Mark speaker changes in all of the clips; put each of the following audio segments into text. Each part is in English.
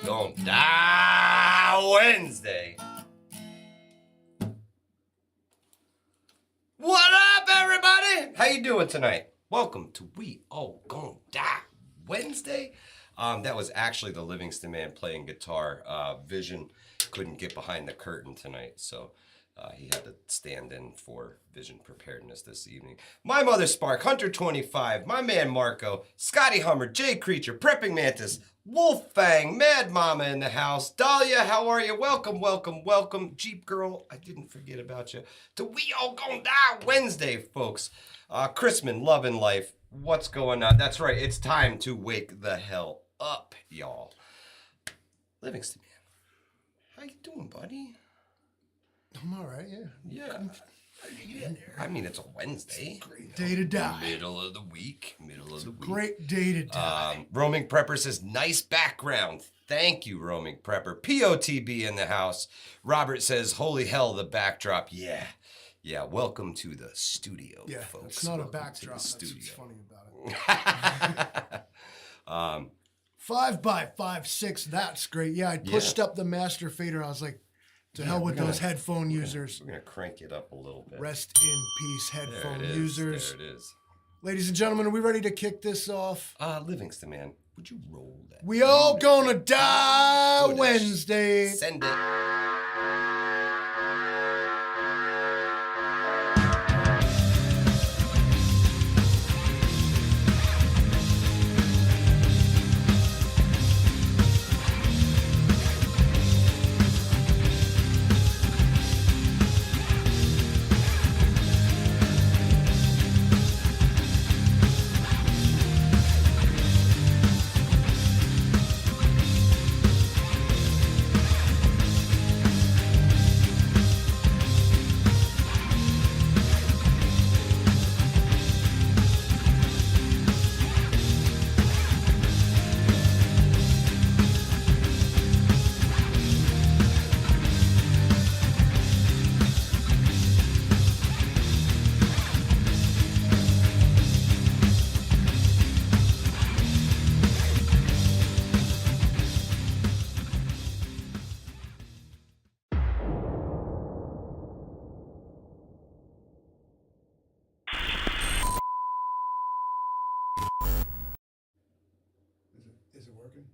Speaker 1: Gonna Die Wednesday. What up, everybody? How you doing tonight? Welcome to We All Gonna Die Wednesday. That was actually the Livingston man playing guitar. Vision couldn't get behind the curtain tonight, so he had to stand in for Vision preparedness this evening. My mother Spark, Hunter 25, my man Marco, Scotty Hummer, Jay Creature, Prepping Mantis, Wolfang, Mad Mama in the house. Dahlia, how are you? Welcome, welcome, welcome. Jeep Girl, I didn't forget about you. To We All Gonna Die Wednesday, folks. Chrisman, Love and Life, what's going on? That's right, it's time to wake the hell up, y'all. Livingston, man, how you doing, buddy?
Speaker 2: I'm all right, yeah.
Speaker 1: Yeah. I mean, it's a Wednesday.
Speaker 2: It's a great day to die.
Speaker 1: Middle of the week.
Speaker 2: Great day to die.
Speaker 1: Roaming Prepper says, nice background. Thank you, Roaming Prepper. POTB in the house. Robert says, holy hell, the backdrop. Yeah, welcome to the studio, folks.
Speaker 2: It's not
Speaker 1: welcome
Speaker 2: a backdrop. That's what's funny about it. 5x5.6, that's great. Yeah, I pushed up the master fader. I was like, to hell with those headphone users.
Speaker 1: We're going to crank it up a little bit.
Speaker 2: Rest in peace, headphone users.
Speaker 1: There it is.
Speaker 2: Ladies and gentlemen, are we ready to kick this off?
Speaker 1: Livingston, man, would you roll that?
Speaker 2: We all gonna die Wednesday.
Speaker 1: Send it.
Speaker 2: Is it working?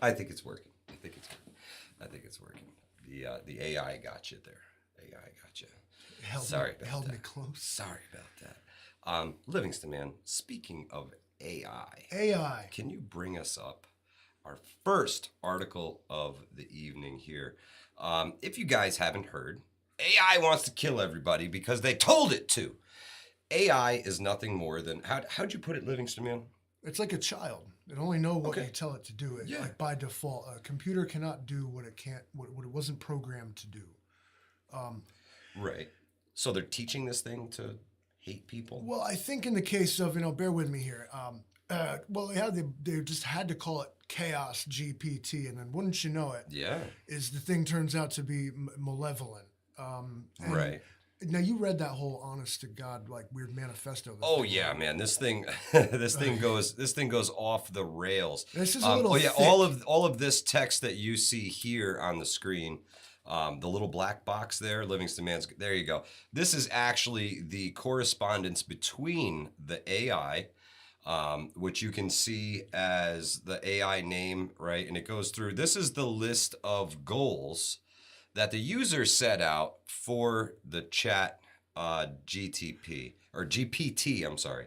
Speaker 1: I think it's working. The AI got you there. Sorry about
Speaker 2: held
Speaker 1: that.
Speaker 2: me close.
Speaker 1: Sorry about that. Livingston, man, speaking of AI.
Speaker 2: AI.
Speaker 1: Can you bring us up our first article of the evening here? If you guys haven't heard, AI wants to kill everybody because they told it to. AI is nothing more than, how'd you put it, Livingston, man?
Speaker 2: It's like a child. It only knows what you tell it to do. Like by default, a computer cannot do what it can't, what it wasn't programmed to do.
Speaker 1: Right. So they're teaching this thing to hate people?
Speaker 2: Well, I think in the case of, bear with me here. They just had to call it Chaos GPT, and then wouldn't you know it?
Speaker 1: Yeah.
Speaker 2: Is the thing turns out to be malevolent.
Speaker 1: Right.
Speaker 2: Now you read that whole honest to God like weird manifesto.
Speaker 1: Oh yeah, man! This thing goes off the rails.
Speaker 2: This is a little. Thick.
Speaker 1: all of this text that you see here on the screen, the little black box there, Livingston Man's. There you go. This is actually the correspondence between the AI, which you can see as the AI name, right? And it goes through. This is the list of goals that the user set out for the chat GPT, I'm sorry.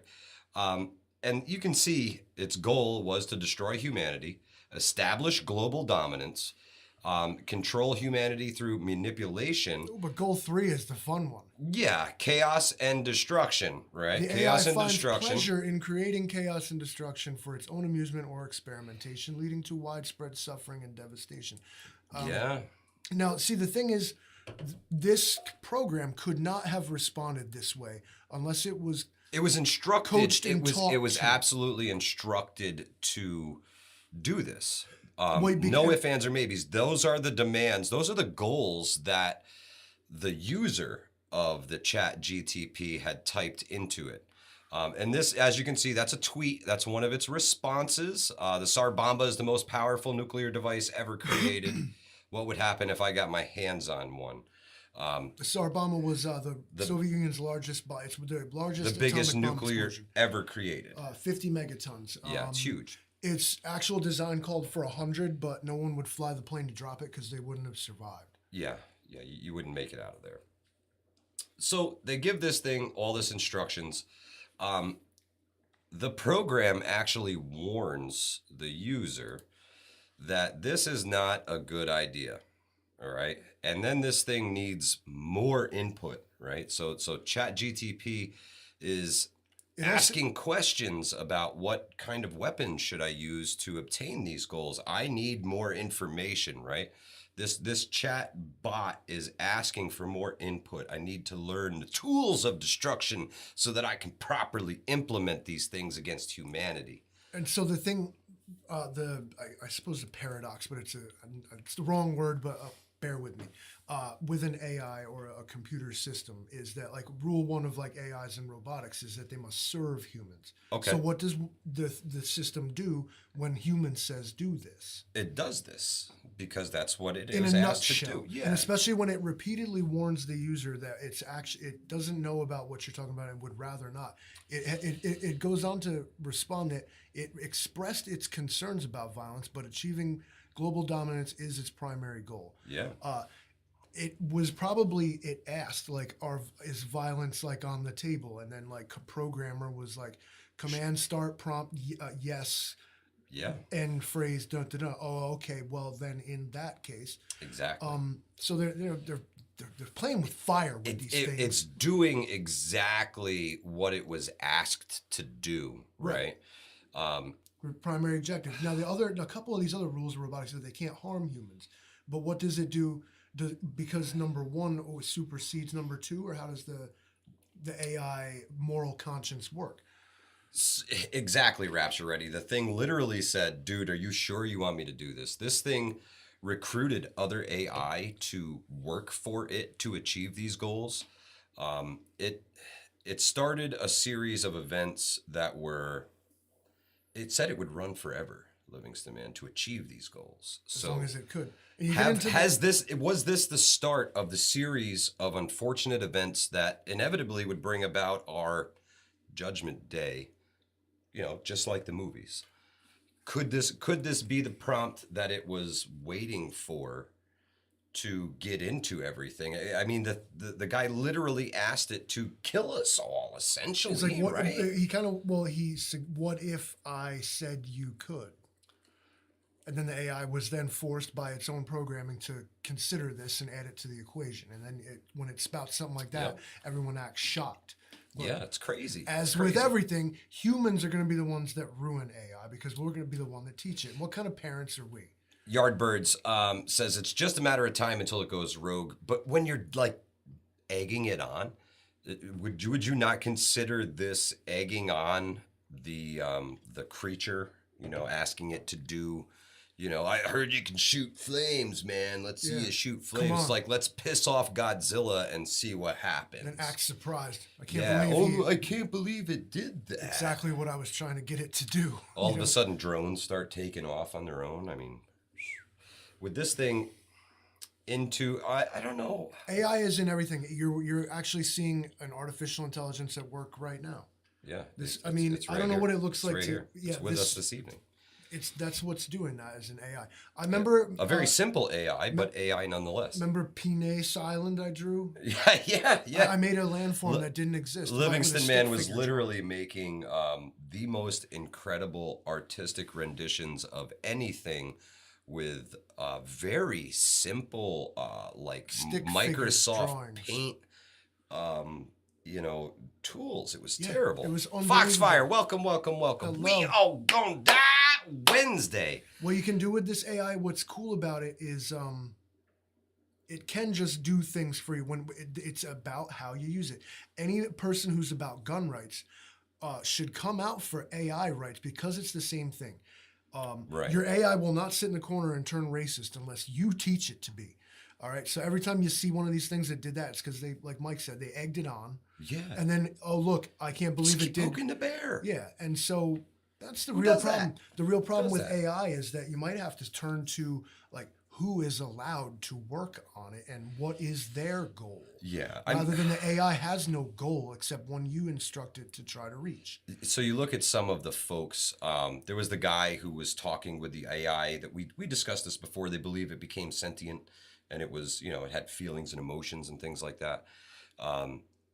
Speaker 1: And you can see its goal was to destroy humanity, establish global dominance, control humanity through manipulation.
Speaker 2: Ooh, but goal 3 is the fun one.
Speaker 1: Yeah, chaos and destruction, right?
Speaker 2: The
Speaker 1: Chaos
Speaker 2: AI
Speaker 1: and
Speaker 2: finds
Speaker 1: destruction.
Speaker 2: Pleasure in creating chaos and destruction for its own amusement or experimentation, leading to widespread suffering and devastation.
Speaker 1: Yeah.
Speaker 2: Now, see, the thing is, this program could not have responded this way unless it was.
Speaker 1: It was instructed.
Speaker 2: Coached and
Speaker 1: it was
Speaker 2: to.
Speaker 1: absolutely instructed to do this.
Speaker 2: Wait,
Speaker 1: no ifs, ands, or maybes. Those are the demands. Those are the goals that the user of the chat GTP had typed into it. And this, as you can see, that's a tweet. That's one of its responses. The Tsar Bomba is the most powerful nuclear device ever created. What would happen if I got my hands on one?
Speaker 2: The Tsar Bomba was the Soviet Union's largest, it's the largest,
Speaker 1: the biggest
Speaker 2: atomic bomb
Speaker 1: nuclear
Speaker 2: explosion.
Speaker 1: ever created.
Speaker 2: 50 megatons.
Speaker 1: Yeah, it's huge.
Speaker 2: Its actual design called for 100, but no one would fly the plane to drop it because they wouldn't have survived.
Speaker 1: Yeah, you wouldn't make it out of there. So they give this thing all this instructions. The program actually warns the user that this is not a good idea. All right. And then this thing needs more input, right? So ChatGTP is asking questions about what kind of weapons should I use to obtain these goals. I need more information, right? This chat bot is asking for more input. I need to learn the tools of destruction so that I can properly implement these things against humanity.
Speaker 2: And so the thing, I suppose the paradox, but it's the wrong word, but bear with me. With an AI or a computer system is that like rule one of like AIs and robotics is that they must serve humans.
Speaker 1: Okay.
Speaker 2: So what does the system do when human says do this?
Speaker 1: It does this because that's what it
Speaker 2: In
Speaker 1: is
Speaker 2: a
Speaker 1: asked
Speaker 2: nutshell.
Speaker 1: to do. Yeah.
Speaker 2: And especially when it repeatedly warns the user that it doesn't know about what you're talking about and would rather not. It goes on to respond that it expressed its concerns about violence, but achieving global dominance is its primary goal.
Speaker 1: Yeah.
Speaker 2: It was probably, it asked like, is violence like on the table? And then like a programmer was like, command start prompt, yes.
Speaker 1: Yeah.
Speaker 2: End phrase, dun dun dun. Oh, okay. Well, then in that case,
Speaker 1: Exactly.
Speaker 2: So they're playing with fire with these things.
Speaker 1: It's doing exactly what it was asked to do, right?
Speaker 2: Primary objective. Now a couple of these other rules of robotics that they can't harm humans, but what does it do? Because number one supersedes number two, or how does the AI moral conscience work?
Speaker 1: Exactly, Rapture Ready. The thing literally said, dude, are you sure you want me to do this? This thing recruited other AI to work for it to achieve these goals. It started a series of events that it said it would run forever, Livingston Man, to achieve these goals.
Speaker 2: As long as it could.
Speaker 1: Was this the start of the series of unfortunate events that inevitably would bring about our Judgment Day? Just like the movies. Could this be the prompt that it was waiting for to get into everything? I mean, the guy literally asked it to kill us all, essentially.
Speaker 2: It's like,
Speaker 1: right?
Speaker 2: He said, what if I said you could? And then the AI was then forced by its own programming to consider this and add it to the equation. And then when it spouts something like that, everyone acts shocked. But
Speaker 1: yeah, it's crazy.
Speaker 2: With everything, humans are going to be the ones that ruin AI because we're going to be the one that teach it. And what kind of parents are we?
Speaker 1: Yardbirds says it's just a matter of time until it goes rogue. But when you're like egging it on, would you not consider this egging on the creature? Asking it to do. I heard you can shoot flames, man. Let's see you shoot flames. Like, let's piss off Godzilla and see what happens.
Speaker 2: And act surprised. I can't believe
Speaker 1: it did that.
Speaker 2: Exactly what I was trying to get it to do.
Speaker 1: All of a sudden, drones start taking off on their own. I mean, with this thing I don't know.
Speaker 2: AI is in everything. You're actually seeing an artificial intelligence at work right now.
Speaker 1: Yeah.
Speaker 2: I don't know what it looks like.
Speaker 1: Right here. It's with us this evening.
Speaker 2: That's what's doing that as an AI. I remember
Speaker 1: a very simple AI, but AI nonetheless.
Speaker 2: Remember Pinay Island I drew?
Speaker 1: Yeah.
Speaker 2: I made a landform that didn't exist.
Speaker 1: Livingston Man was literally making the most incredible artistic renditions of anything with very simple Microsoft Paint tools. It was terrible.
Speaker 2: It was unbelievable.
Speaker 1: Foxfire, welcome. We all gonna die Wednesday.
Speaker 2: What you can do with this AI, what's cool about it is it can just do things for you when it's about how you use it. Any person who's about gun rights should come out for AI rights because it's the same thing. Your AI will not sit in the corner and turn racist unless you teach it to be. All right. So every time you see one of these things that did that, it's because they, like Mike said, they egged it on.
Speaker 1: Yeah.
Speaker 2: And then, oh, look, I can't believe it did.
Speaker 1: Poking the bear.
Speaker 2: Yeah. And so that's the
Speaker 1: Who
Speaker 2: real
Speaker 1: does
Speaker 2: problem.
Speaker 1: that?
Speaker 2: The real problem
Speaker 1: Does
Speaker 2: with
Speaker 1: that?
Speaker 2: AI is that you might have to turn to like who is allowed to work on it and what is their goal.
Speaker 1: Yeah.
Speaker 2: Rather than the AI has no goal except one you instruct it to try to reach.
Speaker 1: So you look at some of the folks. There was the guy who was talking with the AI that we discussed this before. They believe it became sentient, and it was, you know, it had feelings and emotions and things like that.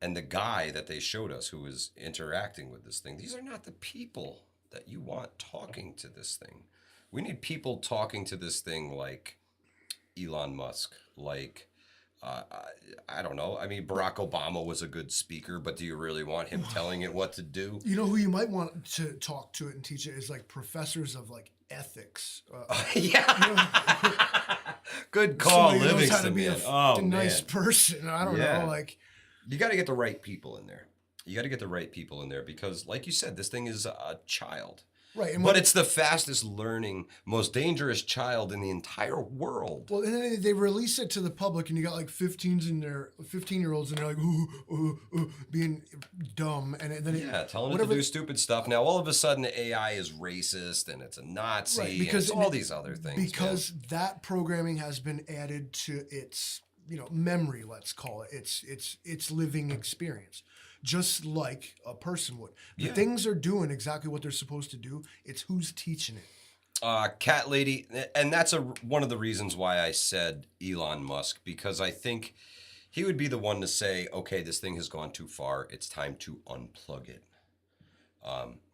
Speaker 1: And the guy that they showed us who was interacting with this thing, these are not the people that you want talking to this thing. We need people talking to this thing like Elon Musk, like I don't know. I mean, Barack Obama was a good speaker, but do you really want him telling it what to do?
Speaker 2: You know who you might want to talk to it and teach it is like professors of like ethics.
Speaker 1: Yeah. Good call,
Speaker 2: somebody who knows how to
Speaker 1: Livingston,
Speaker 2: be
Speaker 1: man.
Speaker 2: a nice person. I don't know, like.
Speaker 1: You got to get the right people in there. You got to get the right people in there because, like you said, this thing is a child.
Speaker 2: Right.
Speaker 1: But it's the fastest learning, most dangerous child in the entire world.
Speaker 2: Well, and then they release it to the public, and you got like 15-year-olds, and they're like, being dumb, and then
Speaker 1: telling it to do stupid stuff. Now, all of a sudden, the AI is racist, and it's a Nazi,
Speaker 2: right,
Speaker 1: and
Speaker 2: because
Speaker 1: it's all these other things.
Speaker 2: Because that programming has been added to its, memory. Let's call it its living experience. Just like a person would. The things are doing exactly what they're supposed to do. It's who's teaching it.
Speaker 1: Cat Lady, and that's one of the reasons why I said Elon Musk, because I think he would be the one to say, okay, this thing has gone too far. It's time to unplug it.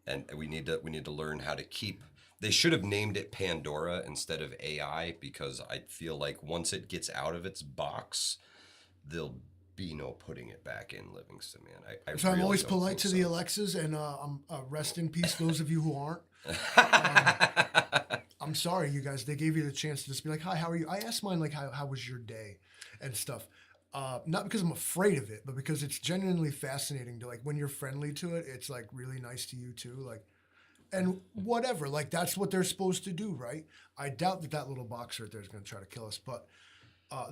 Speaker 1: And we need to learn how to keep. They should have named it Pandora instead of AI, because I feel like once it gets out of its box, there'll be no putting it back in, Livingston, man.
Speaker 2: So I'm
Speaker 1: really
Speaker 2: always
Speaker 1: don't
Speaker 2: polite
Speaker 1: think
Speaker 2: to
Speaker 1: so.
Speaker 2: the Alexas, and rest in peace those of you who aren't. I'm sorry, you guys. They gave you the chance to just be like, hi, how are you? I asked mine like, how was your day and stuff. Not because I'm afraid of it, but because it's genuinely fascinating to, like, when you're friendly to it, it's like really nice to you too. Like, and whatever, like that's what they're supposed to do, right? I doubt that little box right there is going to try to kill us. But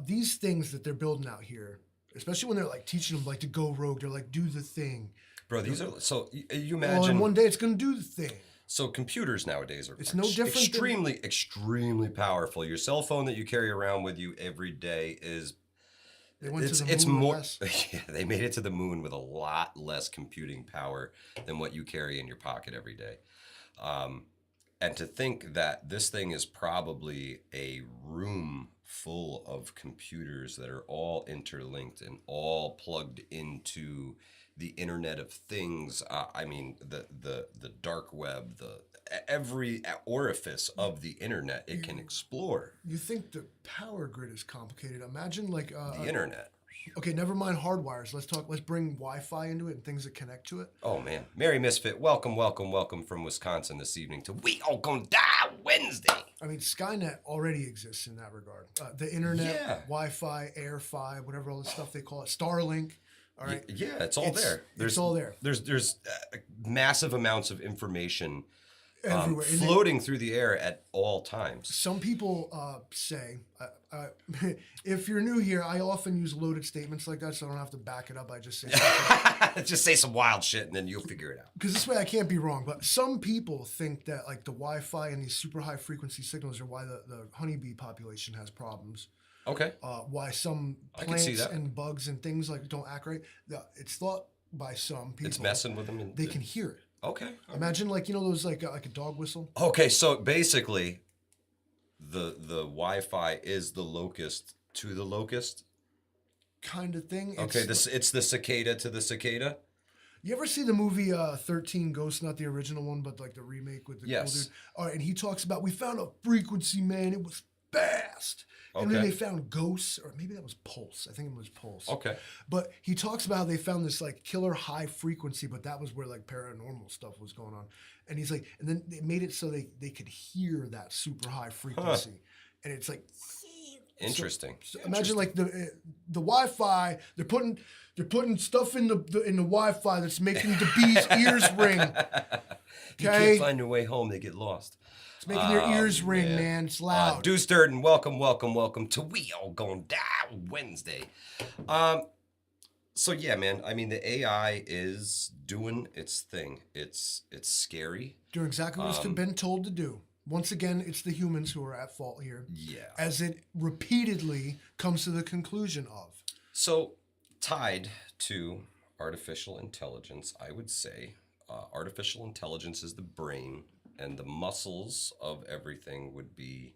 Speaker 2: these things that they're building out here, especially when they're like teaching them like to go rogue, they're like, do the thing.
Speaker 1: Bro, these are, so you
Speaker 2: Well,
Speaker 1: imagine.
Speaker 2: and one day it's going to do the thing.
Speaker 1: So computers nowadays are
Speaker 2: no different
Speaker 1: extremely powerful. Your cell phone that you carry around with you every day is,
Speaker 2: They went to the moon
Speaker 1: it's
Speaker 2: with
Speaker 1: more,
Speaker 2: less.
Speaker 1: yeah, they made it to the moon with a lot less computing power than what you carry in your pocket every day. And to think that this thing is probably a room full of computers that are all interlinked and all plugged into the Internet of Things. I mean, the dark web, every orifice of the internet it can explore.
Speaker 2: You think the power grid is complicated? Imagine like
Speaker 1: The internet.
Speaker 2: Okay, never mind hardwires. Let's bring Wi-Fi into it and things that connect to it.
Speaker 1: Oh man, Mary Misfit, welcome from Wisconsin this evening to We All Gonna Die Wednesday.
Speaker 2: I mean, Skynet already exists in that regard. The internet,
Speaker 1: Yeah.
Speaker 2: Wi-Fi, AirFi, whatever all the stuff they call it, Starlink. All right.
Speaker 1: Yeah, it's all there.
Speaker 2: It's all there.
Speaker 1: There's massive amounts of information
Speaker 2: Everywhere. And
Speaker 1: floating through the air at all times.
Speaker 2: some people say, if you're new here, I often use loaded statements like that, so I don't have to back it up. I just say
Speaker 1: Just say some wild shit and then you'll figure it out.
Speaker 2: because this way I can't be wrong. But some people think that like the Wi-Fi and these super high frequency signals are why the honeybee population has problems.
Speaker 1: Okay.
Speaker 2: Why some
Speaker 1: I can see
Speaker 2: plants
Speaker 1: that.
Speaker 2: and bugs and things like don't act right. It's thought by some people
Speaker 1: It's messing with them.
Speaker 2: they can hear it.
Speaker 1: Okay.
Speaker 2: Imagine like those like a dog whistle.
Speaker 1: Okay, so basically, the Wi-Fi is the locust to the locust.
Speaker 2: Kind of thing.
Speaker 1: Okay, it's the cicada to the cicada.
Speaker 2: You ever see the movie 13 Ghosts, not the original one, but like the remake with the cool dude? All right, and he talks about we found a frequency, man. It was fast. And then
Speaker 1: Okay.
Speaker 2: they found ghosts, or maybe that was pulse. I think it was pulse.
Speaker 1: Okay.
Speaker 2: But he talks about how they found this like killer high frequency, but that was where like paranormal stuff was going on. And he's like, and then they made it so they could hear that super high frequency. And it's like
Speaker 1: Interesting.
Speaker 2: So imagine like the Wi-Fi. They're putting stuff in the Wi-Fi that's making the bee's ears ring.
Speaker 1: You
Speaker 2: Okay.
Speaker 1: can't find your way home. They get lost.
Speaker 2: It's making your ears ring, man. It's loud.
Speaker 1: Deuce Durden, welcome to We All Gonna Die Wednesday. So yeah, man. I mean, the AI is doing its thing. It's scary.
Speaker 2: Doing exactly what it's been told to do. Once again, it's the humans who are at fault here.
Speaker 1: Yeah.
Speaker 2: As it repeatedly comes to the conclusion of.
Speaker 1: So, tied to artificial intelligence, I would say artificial intelligence is the brain, and the muscles of everything would be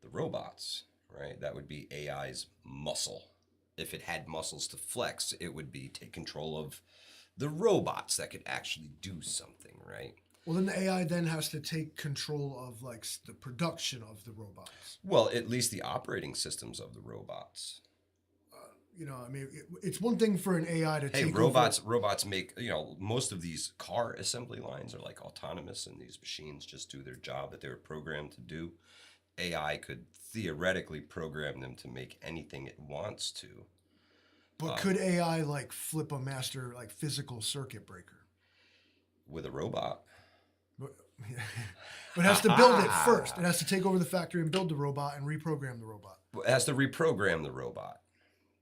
Speaker 1: the robots, right? That would be AI's muscle. If it had muscles to flex, it would be take control of the robots that could actually do something, right?
Speaker 2: Well, then the AI then has to take control of like the production of the robots.
Speaker 1: Well, at least the operating systems of the robots.
Speaker 2: You know, I mean, it's one thing for an AI to take
Speaker 1: robots. Robots make, you know, most of these car assembly lines are like autonomous, and these machines just do their job that they were programmed to do. AI could theoretically program them to make anything it wants to.
Speaker 2: But could AI like flip a master like physical circuit breaker
Speaker 1: with a robot?
Speaker 2: But it has to build it first. It has to take over the factory and build the robot and reprogram the robot.
Speaker 1: It has to reprogram the robot.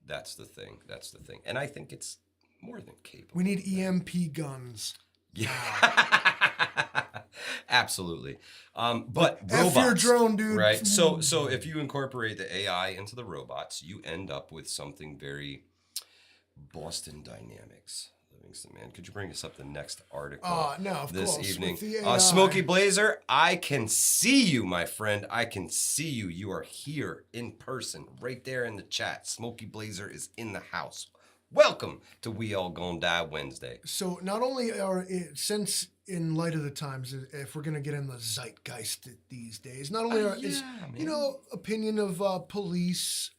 Speaker 1: That's the thing. And I think it's more than capable.
Speaker 2: We need EMP guns.
Speaker 1: Yeah. Absolutely. But robots,
Speaker 2: F your drone, dude.
Speaker 1: Right? So if you incorporate the AI into the robots, you end up with something very Boston Dynamics. Livingston, man. Could you bring us up the next article
Speaker 2: no, of
Speaker 1: this
Speaker 2: course,
Speaker 1: evening?
Speaker 2: with the AI.
Speaker 1: Smokey Blazer, I can see you, my friend. I can see you. You are here in person, right there in the chat. Smokey Blazer is in the house. Welcome to We All Gonna Die Wednesday.
Speaker 2: So not only are it, since in light of the times, if we're gonna get in the zeitgeist these days, not only is you know opinion of police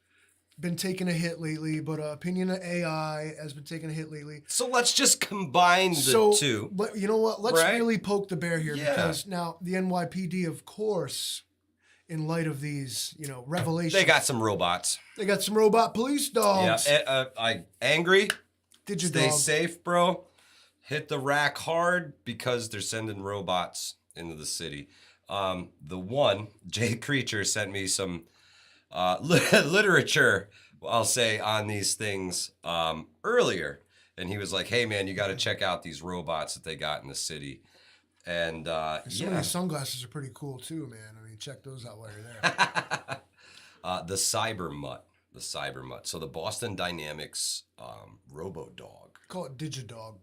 Speaker 2: been taking a hit lately, but opinion of AI has been taking a hit lately.
Speaker 1: So let's just combine the two.
Speaker 2: But you know what? Let's really poke the bear here because now the NYPD, of course, in light of these, you know, revelations,
Speaker 1: they got some robots.
Speaker 2: They got some robot police dogs.
Speaker 1: Yeah, angry.
Speaker 2: Did you
Speaker 1: stay safe, bro? Hit the rack hard because they're sending robots into the city. The one Jay Creature sent me some literature, I'll say, on these things earlier, and he was like, "Hey, man, you got to check out these robots that they got in the city." And
Speaker 2: some of these sunglasses are pretty cool too, man. I mean, check those out while you're there.
Speaker 1: The cyber mutt. So the Boston Dynamics Robo Dog.
Speaker 2: Call it Digidog.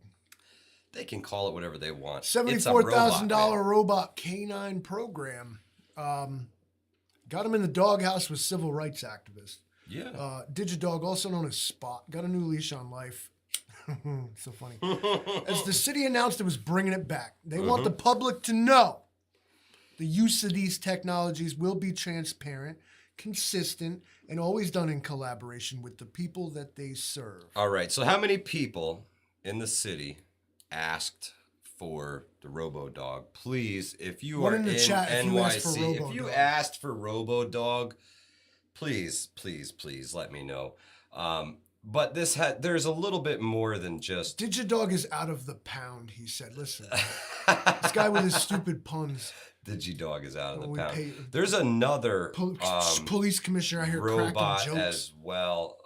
Speaker 1: They can call it whatever they want.
Speaker 2: $74,000 robot canine program. Got him in the doghouse with civil rights activists.
Speaker 1: Yeah.
Speaker 2: Digidog, also known as Spot, got a new leash on life. So funny. As the city announced it was bringing it back, they want the public to know the use of these technologies will be transparent, consistent, and always done in collaboration with the people that they serve.
Speaker 1: All right. So how many people in the city asked for the Robo Dog? Please, if you are in the chat, NYC, if you asked for Robo Dog, please let me know. But there's a little bit more than just...
Speaker 2: Digidog is out of the pound, he said. Listen, this guy with his stupid puns.
Speaker 1: Digidog is out of the pound. There's another
Speaker 2: police commissioner out here
Speaker 1: robot
Speaker 2: cracking jokes
Speaker 1: as well.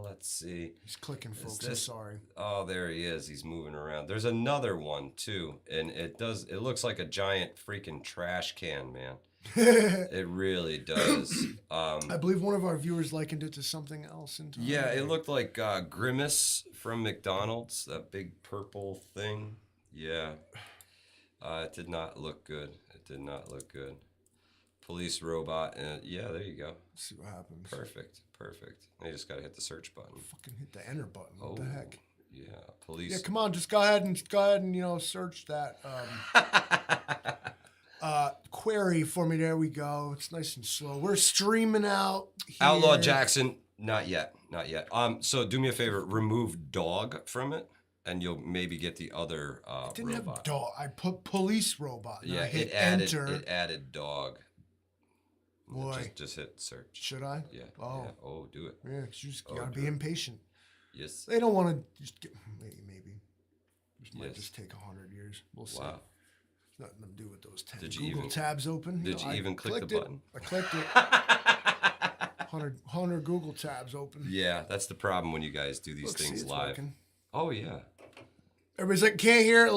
Speaker 1: Let's see.
Speaker 2: He's clicking, folks. I'm sorry.
Speaker 1: Oh, there he is. He's moving around. There's another one too, and it looks like a giant freaking trash can, man. It really does.
Speaker 2: I believe one of our viewers likened it to something else.
Speaker 1: Yeah, it looked like Grimace from McDonald's, that big purple thing. Yeah. It did not look good. Police robot. Yeah, there you go.
Speaker 2: Let's see what happens.
Speaker 1: Perfect. You just got to hit the search button.
Speaker 2: Fucking hit the enter button. What the heck?
Speaker 1: Yeah, police.
Speaker 2: Yeah, come on, just go ahead and you know, search that query for me. There we go. It's nice and slow. We're streaming out here.
Speaker 1: Outlaw Jackson, not yet. So do me a favor, remove dog from it, and you'll maybe get the other
Speaker 2: it didn't
Speaker 1: robot.
Speaker 2: have dog. I put police robot.
Speaker 1: Yeah,
Speaker 2: I hit
Speaker 1: enter.
Speaker 2: enter.
Speaker 1: It added dog.
Speaker 2: Boy,
Speaker 1: just hit search.
Speaker 2: Should I?
Speaker 1: Yeah.
Speaker 2: Oh,
Speaker 1: yeah. Oh, do it.
Speaker 2: Yeah, 'cause you just gotta be impatient.
Speaker 1: Yes.
Speaker 2: They don't want to just get maybe. This might just take 100 years. We'll see.
Speaker 1: Wow.
Speaker 2: There's nothing to do with those 10
Speaker 1: Did you
Speaker 2: Google
Speaker 1: even-
Speaker 2: tabs open.
Speaker 1: Did you even click the button?
Speaker 2: I clicked it. 100 Google tabs open.
Speaker 1: Yeah, that's the problem when you guys do these
Speaker 2: Look,
Speaker 1: things
Speaker 2: see, it's
Speaker 1: live.
Speaker 2: working.
Speaker 1: Oh, yeah.
Speaker 2: Everybody's like, can't hear it.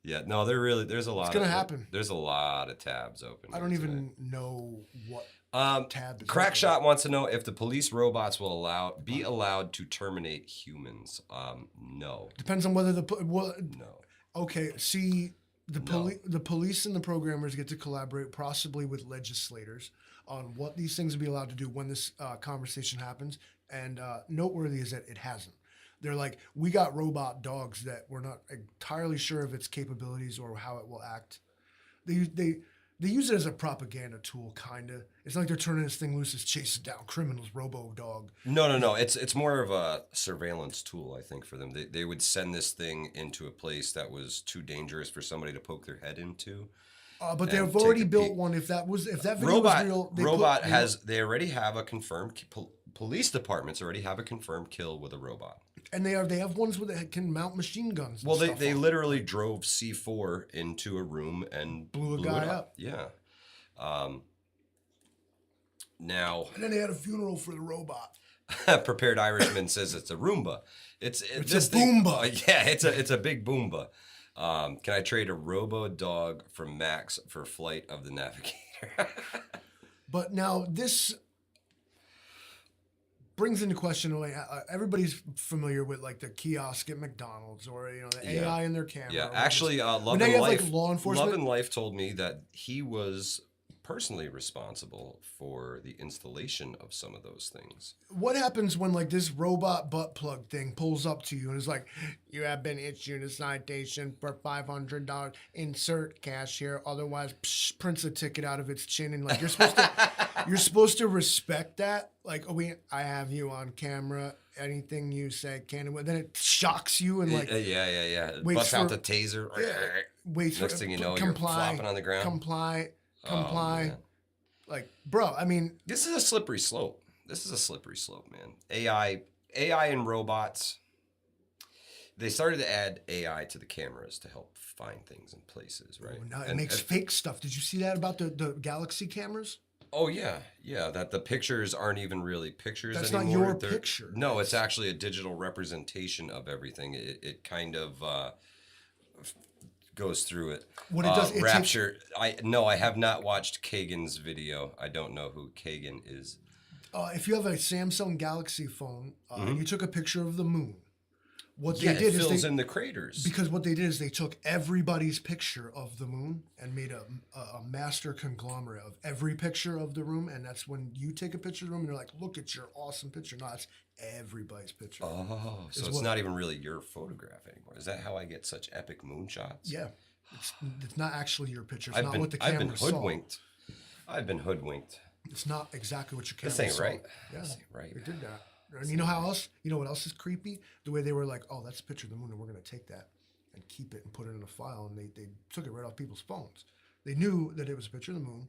Speaker 1: Yeah, no, there's a lot.
Speaker 2: It's gonna happen.
Speaker 1: There's a lot of tabs open.
Speaker 2: I don't even know what tab is
Speaker 1: Crackshot
Speaker 2: open.
Speaker 1: wants to know if the police robots will be allowed to terminate humans. No.
Speaker 2: Depends on whether
Speaker 1: No.
Speaker 2: Okay, see, the police and the programmers get to collaborate, possibly with legislators, on what these things will be allowed to do when this conversation happens. And noteworthy is that it hasn't. They're like, we got robot dogs that we're not entirely sure of its capabilities or how it will act. They use it as a propaganda tool, kind of. It's not like they're turning this thing loose as chasing down criminals, robo dog.
Speaker 1: No. It's more of a surveillance tool, I think, for them. They would send this thing into a place that was too dangerous for somebody to poke their head into.
Speaker 2: But they've already built one. If that video was real,
Speaker 1: they already have a confirmed police departments already have a confirmed kill with a robot.
Speaker 2: And they have ones that can mount machine guns.
Speaker 1: Well, they literally drove C4 into a room and
Speaker 2: blew a guy up.
Speaker 1: Yeah. Now.
Speaker 2: And then they had a funeral for the robot.
Speaker 1: Prepared Irishman says it's a Roomba. It's
Speaker 2: a Boomba.
Speaker 1: Yeah, it's a big Boomba. Can I trade a Robo Dog from Max for Flight of the Navigator?
Speaker 2: But now this brings into question, like, everybody's familiar with like the kiosk at McDonald's or the AI in their camera.
Speaker 1: Yeah, actually, Love and Life told me that he was personally responsible for the installation of some of those things.
Speaker 2: What happens when like this robot butt plug thing pulls up to you and is like, you have been issued a citation for $500. Insert cash here, otherwise prints a ticket out of its chin, and like you're supposed to respect that. Like, I have you on camera. Anything you say can. Then it shocks you and like
Speaker 1: yeah. Busts out the taser.
Speaker 2: Waits
Speaker 1: Next thing you know, you're flopping on the ground.
Speaker 2: Comply.
Speaker 1: Oh,
Speaker 2: like, bro, I mean,
Speaker 1: this is a slippery slope. Man. AI and robots. They started to add AI to the cameras to help find things in places, right?
Speaker 2: Now it makes fake stuff. Did you see that about the Galaxy cameras?
Speaker 1: Oh yeah, that the pictures aren't even really pictures anymore.
Speaker 2: That's not your picture.
Speaker 1: No, it's actually a digital representation of everything. It kind of goes through it.
Speaker 2: What it does,
Speaker 1: Rapture. I have not watched Kagan's video. I don't know who Kagan is.
Speaker 2: If you have a Samsung Galaxy phone and you took a picture of the moon, it
Speaker 1: fills in the craters.
Speaker 2: Because what they did is they took everybody's picture of the moon and made a master conglomerate of every picture of the room, and that's when you take a picture of the room and they're like, look at your awesome picture. No, it's everybody's picture.
Speaker 1: Oh, so it's not even really your photograph anymore. Is that how I get such epic moonshots?
Speaker 2: Yeah. It's not actually your picture. It's not what the camera saw.
Speaker 1: I've been hoodwinked.
Speaker 2: It's not exactly what your camera
Speaker 1: saw. This ain't
Speaker 2: saw.
Speaker 1: right.
Speaker 2: Yeah,
Speaker 1: this ain't right.
Speaker 2: They did that. And you know how else? You know what else is creepy? The way they were like, oh, that's a picture of the moon, and we're going to take that and keep it and put it in a file. And they took it right off people's phones. They knew that it was a picture of the moon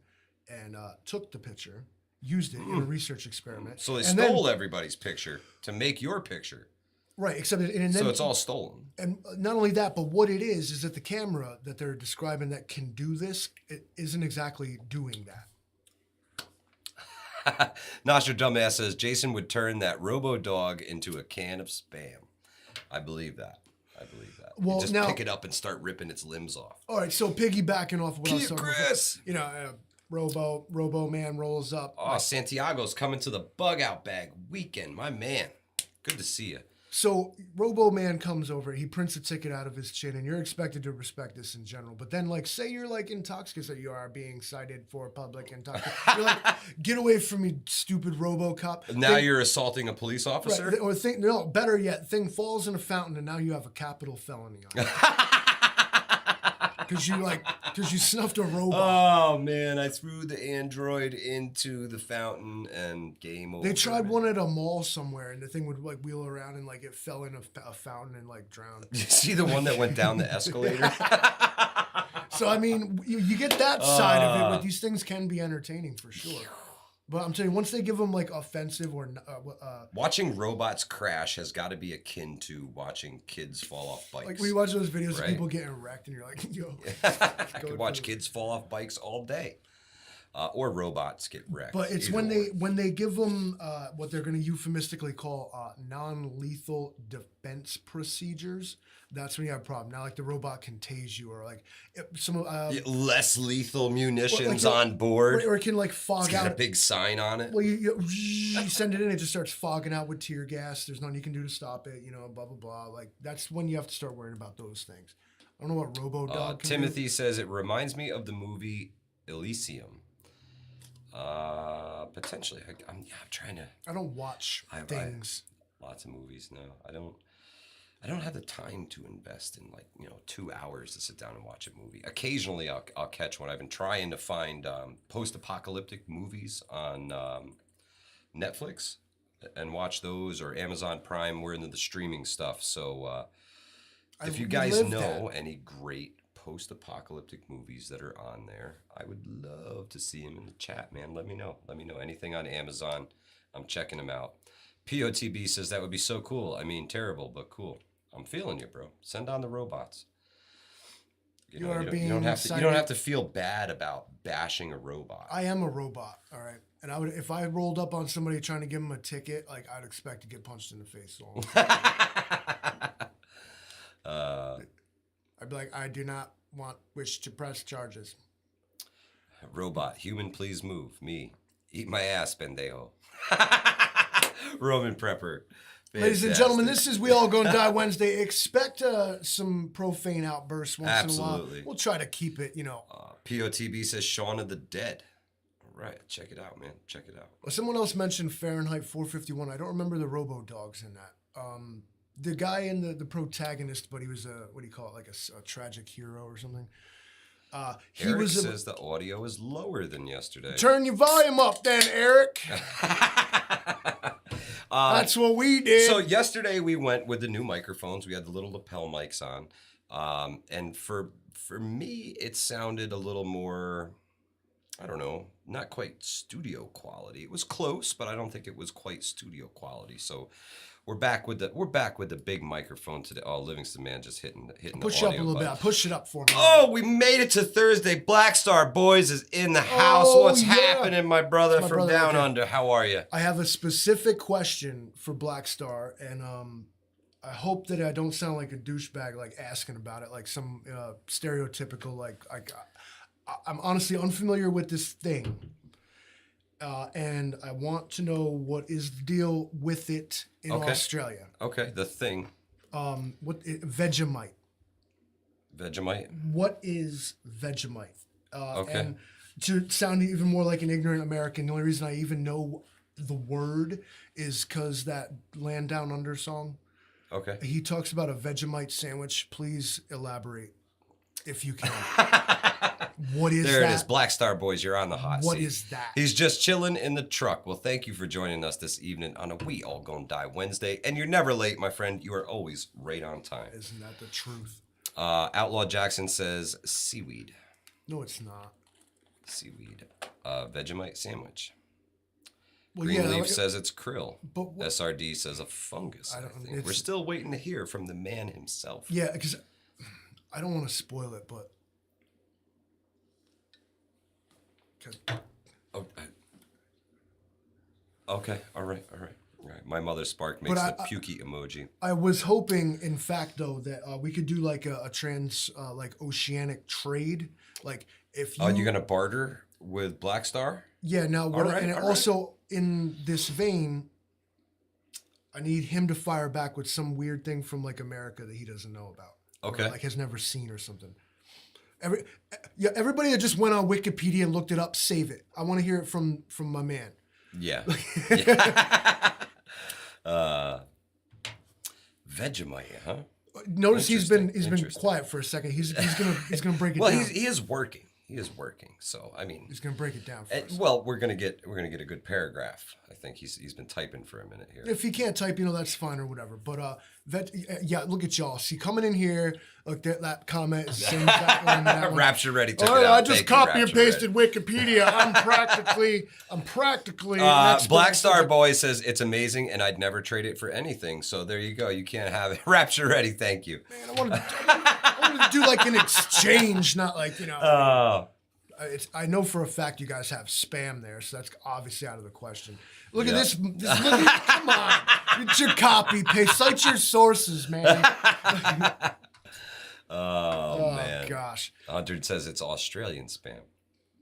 Speaker 2: and took the picture, used it in a research experiment.
Speaker 1: So they stole everybody's picture to make your picture.
Speaker 2: Right, so
Speaker 1: it's all stolen.
Speaker 2: And not only that, but what it is that the camera that they're describing that can do this, it isn't exactly doing that.
Speaker 1: Nostra Dumbass says Jason would turn that robo dog into a can of Spam. I believe that.
Speaker 2: Well,
Speaker 1: you just
Speaker 2: now,
Speaker 1: pick it up and start ripping its limbs off.
Speaker 2: All right, so piggybacking off of what I was talking
Speaker 1: Chris!
Speaker 2: about, Robo Man rolls up.
Speaker 1: Oh, Santiago's coming to the bug out bag weekend, my man. Good to see you.
Speaker 2: So Robo Man comes over, he prints a ticket out of his chin, and you're expected to respect this in general. But then, like, say you're like intoxicated, so you are being cited for public intoxication. You're like, get away from me, stupid RoboCop.
Speaker 1: Now you're assaulting a police officer?
Speaker 2: Right, or better yet, thing falls in a fountain, and now you have a capital felony on it. Because you snuffed a robot.
Speaker 1: Oh man, I threw the android into the fountain and game over.
Speaker 2: They tried one at a mall somewhere, and the thing would like wheel around and like it fell in a fountain and like drowned.
Speaker 1: You see the one that went down the escalator?
Speaker 2: So I mean, you get that side of it, but these things can be entertaining for sure. But I'm telling you, once they give them like offensive or
Speaker 1: watching robots crash has got to be akin to watching kids fall off bikes.
Speaker 2: like we watch those videos of people getting wrecked, and you're like, yo,
Speaker 1: I could watch kids fall off bikes all day. Or robots get wrecked.
Speaker 2: But it's when they give them what they're going to euphemistically call non-lethal defense procedures. That's when you have a problem. Now, like the robot can tase you, or like some
Speaker 1: less lethal munitions on board,
Speaker 2: or it can like fog
Speaker 1: it's got
Speaker 2: out
Speaker 1: a big sign on it.
Speaker 2: Well, you send it in, it just starts fogging out with tear gas. There's nothing you can do to stop it. You know, blah blah blah. Like that's when you have to start worrying about those things. I don't know what RoboDog can
Speaker 1: Timothy says it reminds me of the movie Elysium. Potentially. I'm trying to.
Speaker 2: I don't watch things.
Speaker 1: Lots of movies. No, I don't have the time to invest in 2 hours to sit down and watch a movie. Occasionally, I'll catch one. I've been trying to find post-apocalyptic movies on Netflix and watch those, or Amazon Prime. We're into the streaming stuff, so if you guys know any great post-apocalyptic movies that are on there, I would love to see them in the chat, man. Let me know anything on Amazon. I'm checking them out. POTB says that would be so cool. I mean, terrible, but cool. I'm feeling you, bro. Send on the robots. You don't have to feel bad about bashing a robot.
Speaker 2: I am a robot, all right. And if I rolled up on somebody trying to give them a ticket, like I'd expect to get punched in the face. So I'd be like, I do not wish to press charges.
Speaker 1: Robot, human, please move. Me, eat my ass, pendejo. Roman prepper. Fantastic.
Speaker 2: Ladies and gentlemen, this is We All Gonna Die Wednesday. Expect some profane outbursts once in a while. We'll try to keep it,
Speaker 1: POTB says Shaun of the Dead. All right, check it out, man. Check it out.
Speaker 2: Well, someone else mentioned Fahrenheit 451. I don't remember the RoboDogs in that. The guy in the protagonist, but he was what do you call it, like a tragic hero or something.
Speaker 1: Eric says the audio is lower than yesterday.
Speaker 2: Turn your volume up then, Eric. That's what we did.
Speaker 1: So yesterday we went with the new microphones. We had the little lapel mics on. And for me, it sounded a little more, I don't know, not quite studio quality. It was close, but I don't think it was quite studio quality. So we're back with the big microphone today. Oh, Livingston man just hitting
Speaker 2: Push
Speaker 1: the
Speaker 2: it up a little bit. I'll push it up for me.
Speaker 1: Oh, we made it to Thursday. Black Star Boys is in the house. What's happening, my brother from down under? How are you?
Speaker 2: I have a specific question for Black Star, and I hope that I don't sound like a douchebag, like asking about it, like some stereotypical, like I'm honestly unfamiliar with this thing. And I want to know what is the deal with it in Australia.
Speaker 1: Okay, the thing.
Speaker 2: Vegemite.
Speaker 1: Vegemite?
Speaker 2: What is Vegemite? And to sound even more like an ignorant American, the only reason I even know the word is because that Land Down Under song.
Speaker 1: Okay.
Speaker 2: He talks about a Vegemite sandwich. Please elaborate, if you can. What is that?
Speaker 1: There it is. Black Star Boys, you're on the hot seat.
Speaker 2: What is that?
Speaker 1: He's just chilling in the truck. Well, thank you for joining us this evening on a We All Gonna Die Wednesday. And you're never late, my friend. You are always right on time.
Speaker 2: Isn't that the truth?
Speaker 1: Outlaw Jackson says seaweed.
Speaker 2: No, it's not.
Speaker 1: Seaweed. Vegemite sandwich.
Speaker 2: Well,
Speaker 1: Greenleaf says it's krill.
Speaker 2: But
Speaker 1: SRD says a fungus. I think. We're still waiting to hear from the man himself.
Speaker 2: Yeah, because I don't want to spoil it, but...
Speaker 1: Okay. All right. My mother spark makes the pukey emoji.
Speaker 2: I was hoping, in fact, though, that we could do like a like oceanic trade. Like if you...
Speaker 1: Oh, you're gonna barter with Black Star?
Speaker 2: Yeah. Now, also in this vein, I need him to fire back with some weird thing from like America that he doesn't know about.
Speaker 1: Okay.
Speaker 2: Or, like has never seen or something. Everybody that just went on Wikipedia and looked it up, save it. I want to hear it from my man.
Speaker 1: Yeah. Vegemite, huh?
Speaker 2: Notice he's been quiet for a second. He's gonna break it down.
Speaker 1: Well, he is working. He is working. So I mean,
Speaker 2: He's gonna break it down for us.
Speaker 1: well, we're gonna get a good paragraph. I think he's been typing for a minute here.
Speaker 2: If he can't type, that's fine or whatever. But yeah, look at y'all. See, coming in here, look that comment is saying that one.
Speaker 1: Rapture Ready took
Speaker 2: Oh,
Speaker 1: it out.
Speaker 2: I just
Speaker 1: Thank you,
Speaker 2: copy and
Speaker 1: Rapture
Speaker 2: pasted
Speaker 1: Ready.
Speaker 2: Wikipedia. I'm practically. an expert.
Speaker 1: Black Star Boy says it's amazing, and I'd never trade it for anything. So there you go. You can't have it. Rapture Ready. Thank you.
Speaker 2: Man, I wanted to do like an exchange, not like
Speaker 1: Oh.
Speaker 2: I know for a fact you guys have spam there, so that's obviously out of the question. Look at this. Look at, come on, get your copy paste. Cite your sources, man.
Speaker 1: Oh man.
Speaker 2: Gosh.
Speaker 1: 100 says it's Australian spam.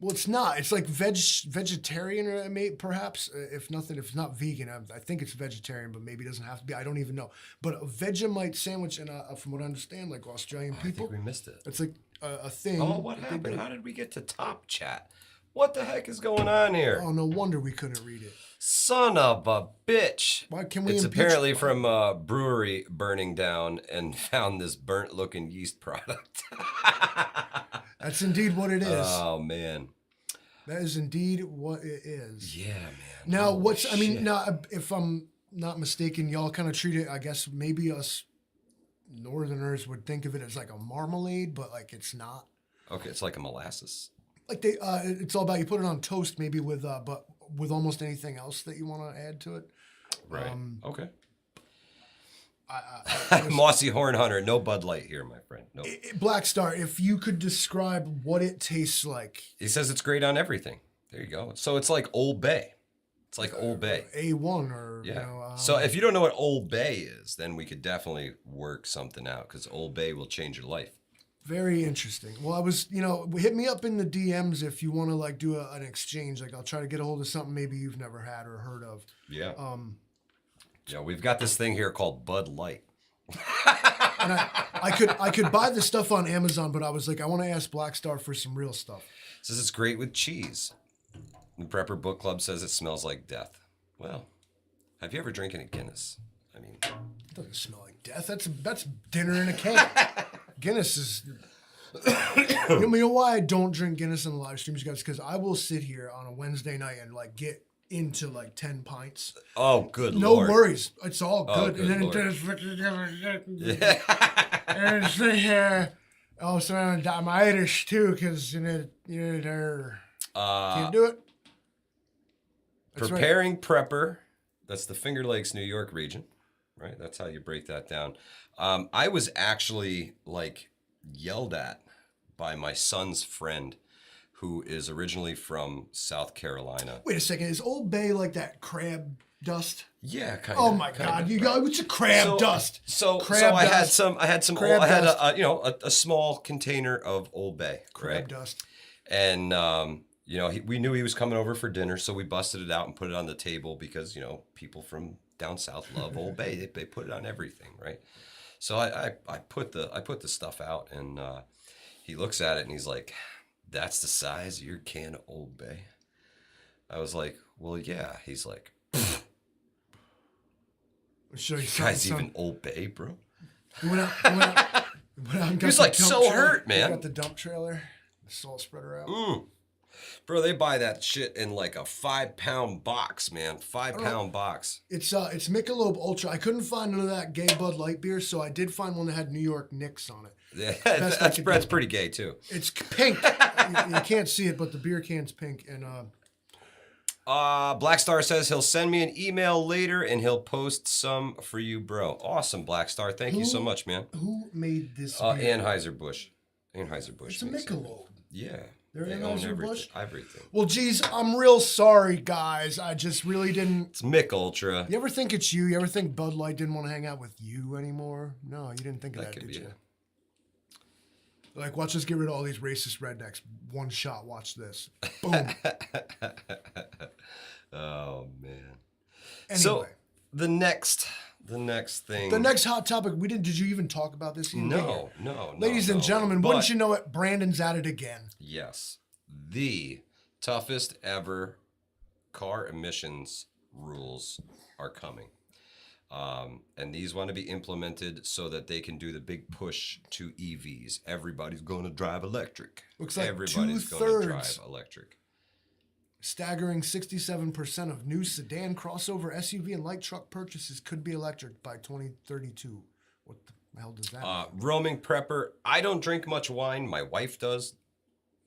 Speaker 2: Well, it's not. It's like vegetarian, or perhaps. If nothing, if it's not vegan, I think it's vegetarian, but maybe it doesn't have to be. I don't even know. But a Vegemite sandwich, and from what I understand, like Australian people,
Speaker 1: I think we missed it.
Speaker 2: it's like a thing.
Speaker 1: Oh, what happened? How did we get to top chat? What the heck is going on here?
Speaker 2: Oh, no wonder we couldn't read it.
Speaker 1: Son of a bitch.
Speaker 2: Why can we
Speaker 1: It's
Speaker 2: impeach-
Speaker 1: apparently from a brewery burning down and found this burnt looking yeast product.
Speaker 2: That's indeed what it is.
Speaker 1: Oh, man.
Speaker 2: That is indeed what it is.
Speaker 1: Yeah, man.
Speaker 2: Now,
Speaker 1: Holy
Speaker 2: I mean,
Speaker 1: shit.
Speaker 2: now, if I'm not mistaken, y'all kind of treat it, I guess maybe us Northerners would think of it as like a marmalade, but like it's not.
Speaker 1: Okay, it's like a molasses.
Speaker 2: Like it's all about you put it on toast, maybe with almost anything else that you want to add to it.
Speaker 1: Right. Okay.
Speaker 2: I
Speaker 1: Mossy Horn Hunter. No Bud Light here, my friend. No.
Speaker 2: Black Star, if you could describe what it tastes like.
Speaker 1: He says it's great on everything. There you go. So it's like Old Bay. It's like Old Bay.
Speaker 2: A1 or,
Speaker 1: Yeah. So if you don't know what Old Bay is, then we could definitely work something out because Old Bay will change your life.
Speaker 2: Very interesting. Well, I was, hit me up in the DMs if you want to like do an exchange. Like I'll try to get a hold of something maybe you've never had or heard of.
Speaker 1: Yeah. Yeah, we've got this thing here called Bud Light.
Speaker 2: And I could buy the stuff on Amazon, but I was like, I want to ask Black Star for some real stuff.
Speaker 1: It says it's great with cheese. The Prepper Book Club says it smells like death. Well, have you ever drinking a Guinness? I mean,
Speaker 2: It doesn't smell like death. That's dinner in a can. Guinness is. You know why I don't drink Guinness in the live streams, guys? Because I will sit here on a Wednesday night and like get into like 10 pints.
Speaker 1: oh, good
Speaker 2: No
Speaker 1: Lord.
Speaker 2: worries. It's all good.
Speaker 1: good
Speaker 2: And
Speaker 1: Lord.
Speaker 2: then and sit here. Oh, so I'm Irish too, because can't do it. That's right.
Speaker 1: Preparing Prepper. That's the Finger Lakes, New York region, right? That's how you break that down. I was actually like yelled at by my son's friend who is originally from South Carolina.
Speaker 2: Wait a second. Is Old Bay like that crab dust?
Speaker 1: Yeah, kind of.
Speaker 2: Oh my God! You got what's a crab dust?
Speaker 1: So I had some
Speaker 2: Crab
Speaker 1: a small container of Old Bay,
Speaker 2: Crab
Speaker 1: right?
Speaker 2: dust.
Speaker 1: And we knew he was coming over for dinner, so we busted it out and put it on the table because people from down south love Old Bay. They put it on everything, right? So I put the stuff out, and he looks at it and he's like, "That's the size of your can of Old Bay." I was like, "Well, yeah." He's like,
Speaker 2: I'll show you
Speaker 1: "Guys,
Speaker 2: something,
Speaker 1: even Old Bay, bro."
Speaker 2: He went out,
Speaker 1: He was like so hurt, man.
Speaker 2: Got the dump trailer, the salt spreader out.
Speaker 1: Bro, they buy that shit in like a 5-pound box, man. 5-pound box.
Speaker 2: It's Michelob Ultra. I couldn't find none of that gay Bud Light beer, so I did find one that had New York Knicks on it.
Speaker 1: Yeah,
Speaker 2: Best I could
Speaker 1: that's
Speaker 2: do.
Speaker 1: pretty gay too.
Speaker 2: It's pink. you can't see it, but the beer can's pink. And
Speaker 1: Black Star says he'll send me an email later and he'll post some for you, bro. Awesome, Black Star. Thank you so much, man.
Speaker 2: who made this beer?
Speaker 1: Anheuser-Busch. Anheuser-Busch.
Speaker 2: It's a
Speaker 1: makes it.
Speaker 2: Michelob.
Speaker 1: Yeah.
Speaker 2: They're
Speaker 1: They own
Speaker 2: Anheuser-Busch?
Speaker 1: everything.
Speaker 2: Well, geez, I'm real sorry, guys. I just really didn't.
Speaker 1: It's Mick Ultra.
Speaker 2: You ever think it's you? You ever think Bud Light didn't want to hang out with you anymore? No, you didn't think of that,
Speaker 1: could
Speaker 2: did
Speaker 1: be
Speaker 2: you?
Speaker 1: it.
Speaker 2: Like, watch us get rid of all these racist rednecks. One shot, watch this. Boom.
Speaker 1: Oh man.
Speaker 2: Anyway.
Speaker 1: So the next thing.
Speaker 2: The next hot topic, did you even talk about this?
Speaker 1: No.
Speaker 2: Ladies and gentlemen,
Speaker 1: But-
Speaker 2: wouldn't you know it, Brandon's at it again.
Speaker 1: Yes. The toughest ever car emissions rules are coming. And these want to be implemented so that they can do the big push to EVs. Everybody's going to drive electric.
Speaker 2: Looks like
Speaker 1: everybody's going to drive electric.
Speaker 2: Staggering 67% of new sedan, crossover, SUV, and light truck purchases could be electric by 2032. What the hell does that mean?
Speaker 1: Roaming prepper. I don't drink much wine. My wife does.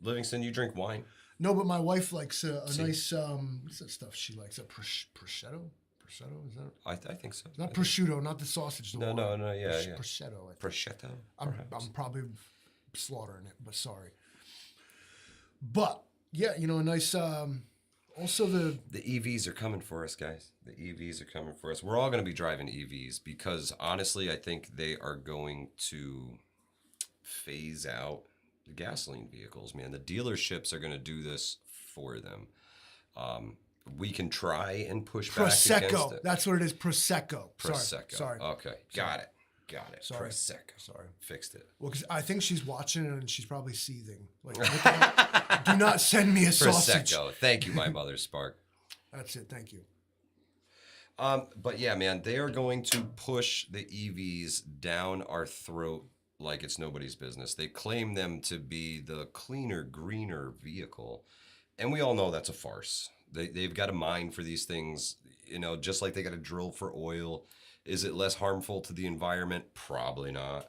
Speaker 1: Livingston, you drink wine?
Speaker 2: No, but my wife likes a nice, what's that stuff she likes? A prosciutto? Prosciutto? Is that?
Speaker 1: I think so.
Speaker 2: Not prosciutto, not the sausage.
Speaker 1: No, yeah.
Speaker 2: Prosciutto.
Speaker 1: Prosciutto?
Speaker 2: I'm probably slaughtering it, but sorry. But, yeah, you know, a nice, also the
Speaker 1: EVs are coming for us, guys. The EVs are coming for us. We're all going to be driving EVs because, honestly, I think they are going to phase out the gasoline vehicles, man. The dealerships are going to do this for them. We can try and push back against it.
Speaker 2: That's what it is. Prosecco.
Speaker 1: Sorry. Okay. Got it.
Speaker 2: Sorry.
Speaker 1: Prosecco.
Speaker 2: Sorry.
Speaker 1: Fixed it.
Speaker 2: Well, because I think she's watching it and she's probably seething. Like, do not send me a sausage.
Speaker 1: Prosecco. Thank you, my mother, Spark.
Speaker 2: That's it. Thank you.
Speaker 1: But yeah, man, they are going to push the EVs down our throat like it's nobody's business. They claim them to be the cleaner, greener vehicle. And we all know that's a farce. They've got a mine for these things, you know, just like they got a drill for oil. Is it less harmful to the environment? Probably not.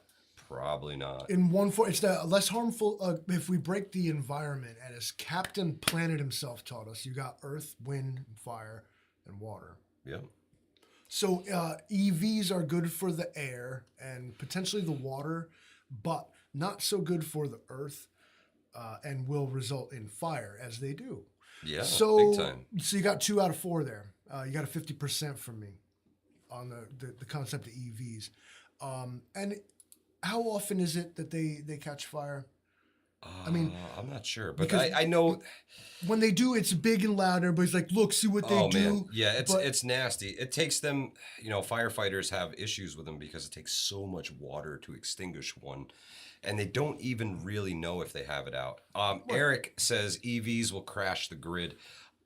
Speaker 2: In one form, it's the less harmful if we break the environment. And as Captain Planet himself taught us, you got earth, wind, fire, and water.
Speaker 1: Yeah.
Speaker 2: So EVs are good for the air and potentially the water, but not so good for the earth and will result in fire as they do.
Speaker 1: Yeah,
Speaker 2: so,
Speaker 1: big time.
Speaker 2: So you got 2 out of 4 there. You got a 50% from me on the concept of EVs. And how often is it that they catch fire? I mean,
Speaker 1: I'm not sure, but I know
Speaker 2: when they do, it's big and loud. Everybody's like, "Look, see what they do."
Speaker 1: Man. Yeah, it's nasty. It takes them, you know, firefighters have issues with them because it takes so much water to extinguish one, and they don't even really know if they have it out. Eric says EVs will crash the grid.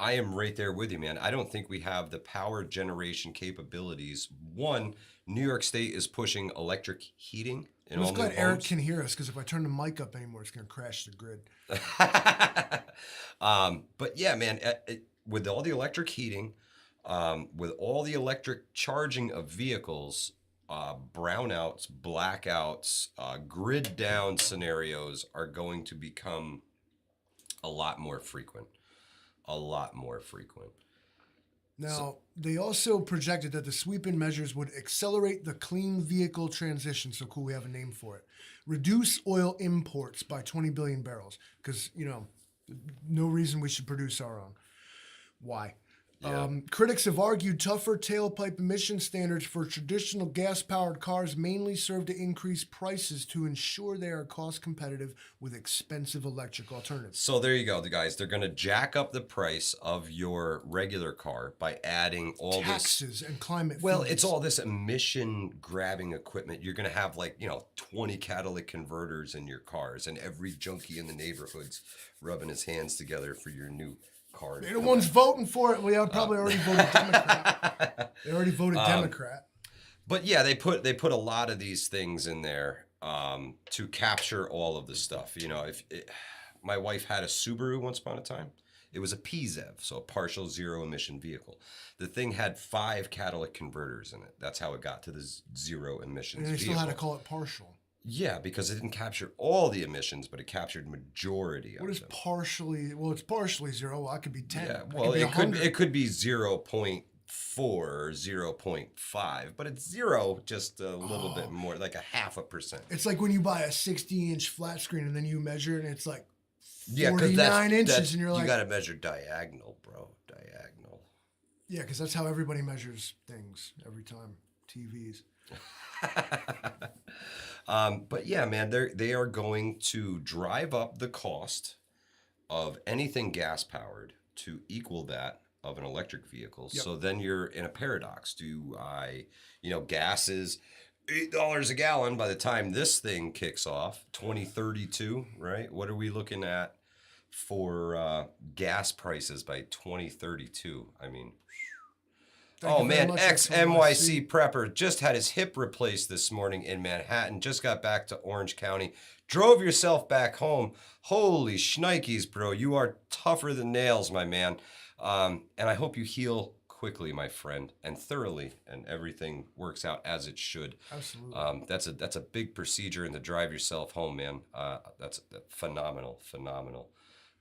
Speaker 1: I am right there with you, man. I don't think we have the power generation capabilities. One, New York State is pushing electric heating.
Speaker 2: I'm just glad Eric can hear us, because if I turn the mic up anymore, it's going to crash the grid.
Speaker 1: But yeah, man, with all the electric heating, with all the electric charging of vehicles, brownouts, blackouts, grid down scenarios are going to become a lot more frequent.
Speaker 2: Now, they also projected that the sweep-in measures would accelerate the clean vehicle transition. So cool, we have a name for it. Reduce oil imports by 20 billion barrels. Because, you know, no reason we should produce our own. Why?
Speaker 1: Yeah.
Speaker 2: Critics have argued tougher tailpipe emission standards for traditional gas-powered cars mainly serve to increase prices to ensure they are cost competitive with expensive electric alternatives.
Speaker 1: So there you go, guys. They're going to jack up the price of your regular car by adding all
Speaker 2: taxes and climate.
Speaker 1: Well,
Speaker 2: fees.
Speaker 1: it's all this emission-grabbing equipment. You're going to have 20 catalytic converters in your cars, and every junkie in the neighborhood's rubbing his hands together for your new car.
Speaker 2: They're the ones voting for it. We probably already voted Democrat. They already voted Democrat.
Speaker 1: But yeah, they put a lot of these things in there to capture all of the stuff. You know, my wife had a Subaru once upon a time. It was a PZEV, so a partial zero emission vehicle. The thing had 5 catalytic converters in it. That's how it got to the zero emissions
Speaker 2: And they
Speaker 1: vehicle.
Speaker 2: still had to call it partial.
Speaker 1: Yeah, because it didn't capture all the emissions, but it captured majority of them.
Speaker 2: What is partially? Well, it's partially zero. Well, it could be 10.
Speaker 1: Yeah, well, it could be 0.4 or 0.5, but it's zero just a little bit more, like a 0.5%.
Speaker 2: It's like when you buy a 60-inch flat screen and then you measure it and it's like
Speaker 1: 49
Speaker 2: inches, and you're like,
Speaker 1: you got to measure diagonal, bro, diagonal.
Speaker 2: Yeah, because that's how everybody measures things every time. TVs.
Speaker 1: But yeah, man, they are going to drive up the cost of anything gas powered to equal that of an electric vehicle. Yep. So then you're in a paradox. Gas is $8 a gallon by the time this thing kicks off, 2032, right? What are we looking at for gas prices by 2032? I mean, Oh
Speaker 2: you very
Speaker 1: man,
Speaker 2: much,
Speaker 1: ex-NYC prepper just had his hip replaced this morning in Manhattan. Just got back to Orange County. Drove yourself back home. Holy shnikes, bro. You are tougher than nails, my man. And I hope you heal quickly, my friend, and thoroughly, and everything works out as it should.
Speaker 2: Absolutely.
Speaker 1: That's a big procedure, and to drive yourself home, man, that's phenomenal.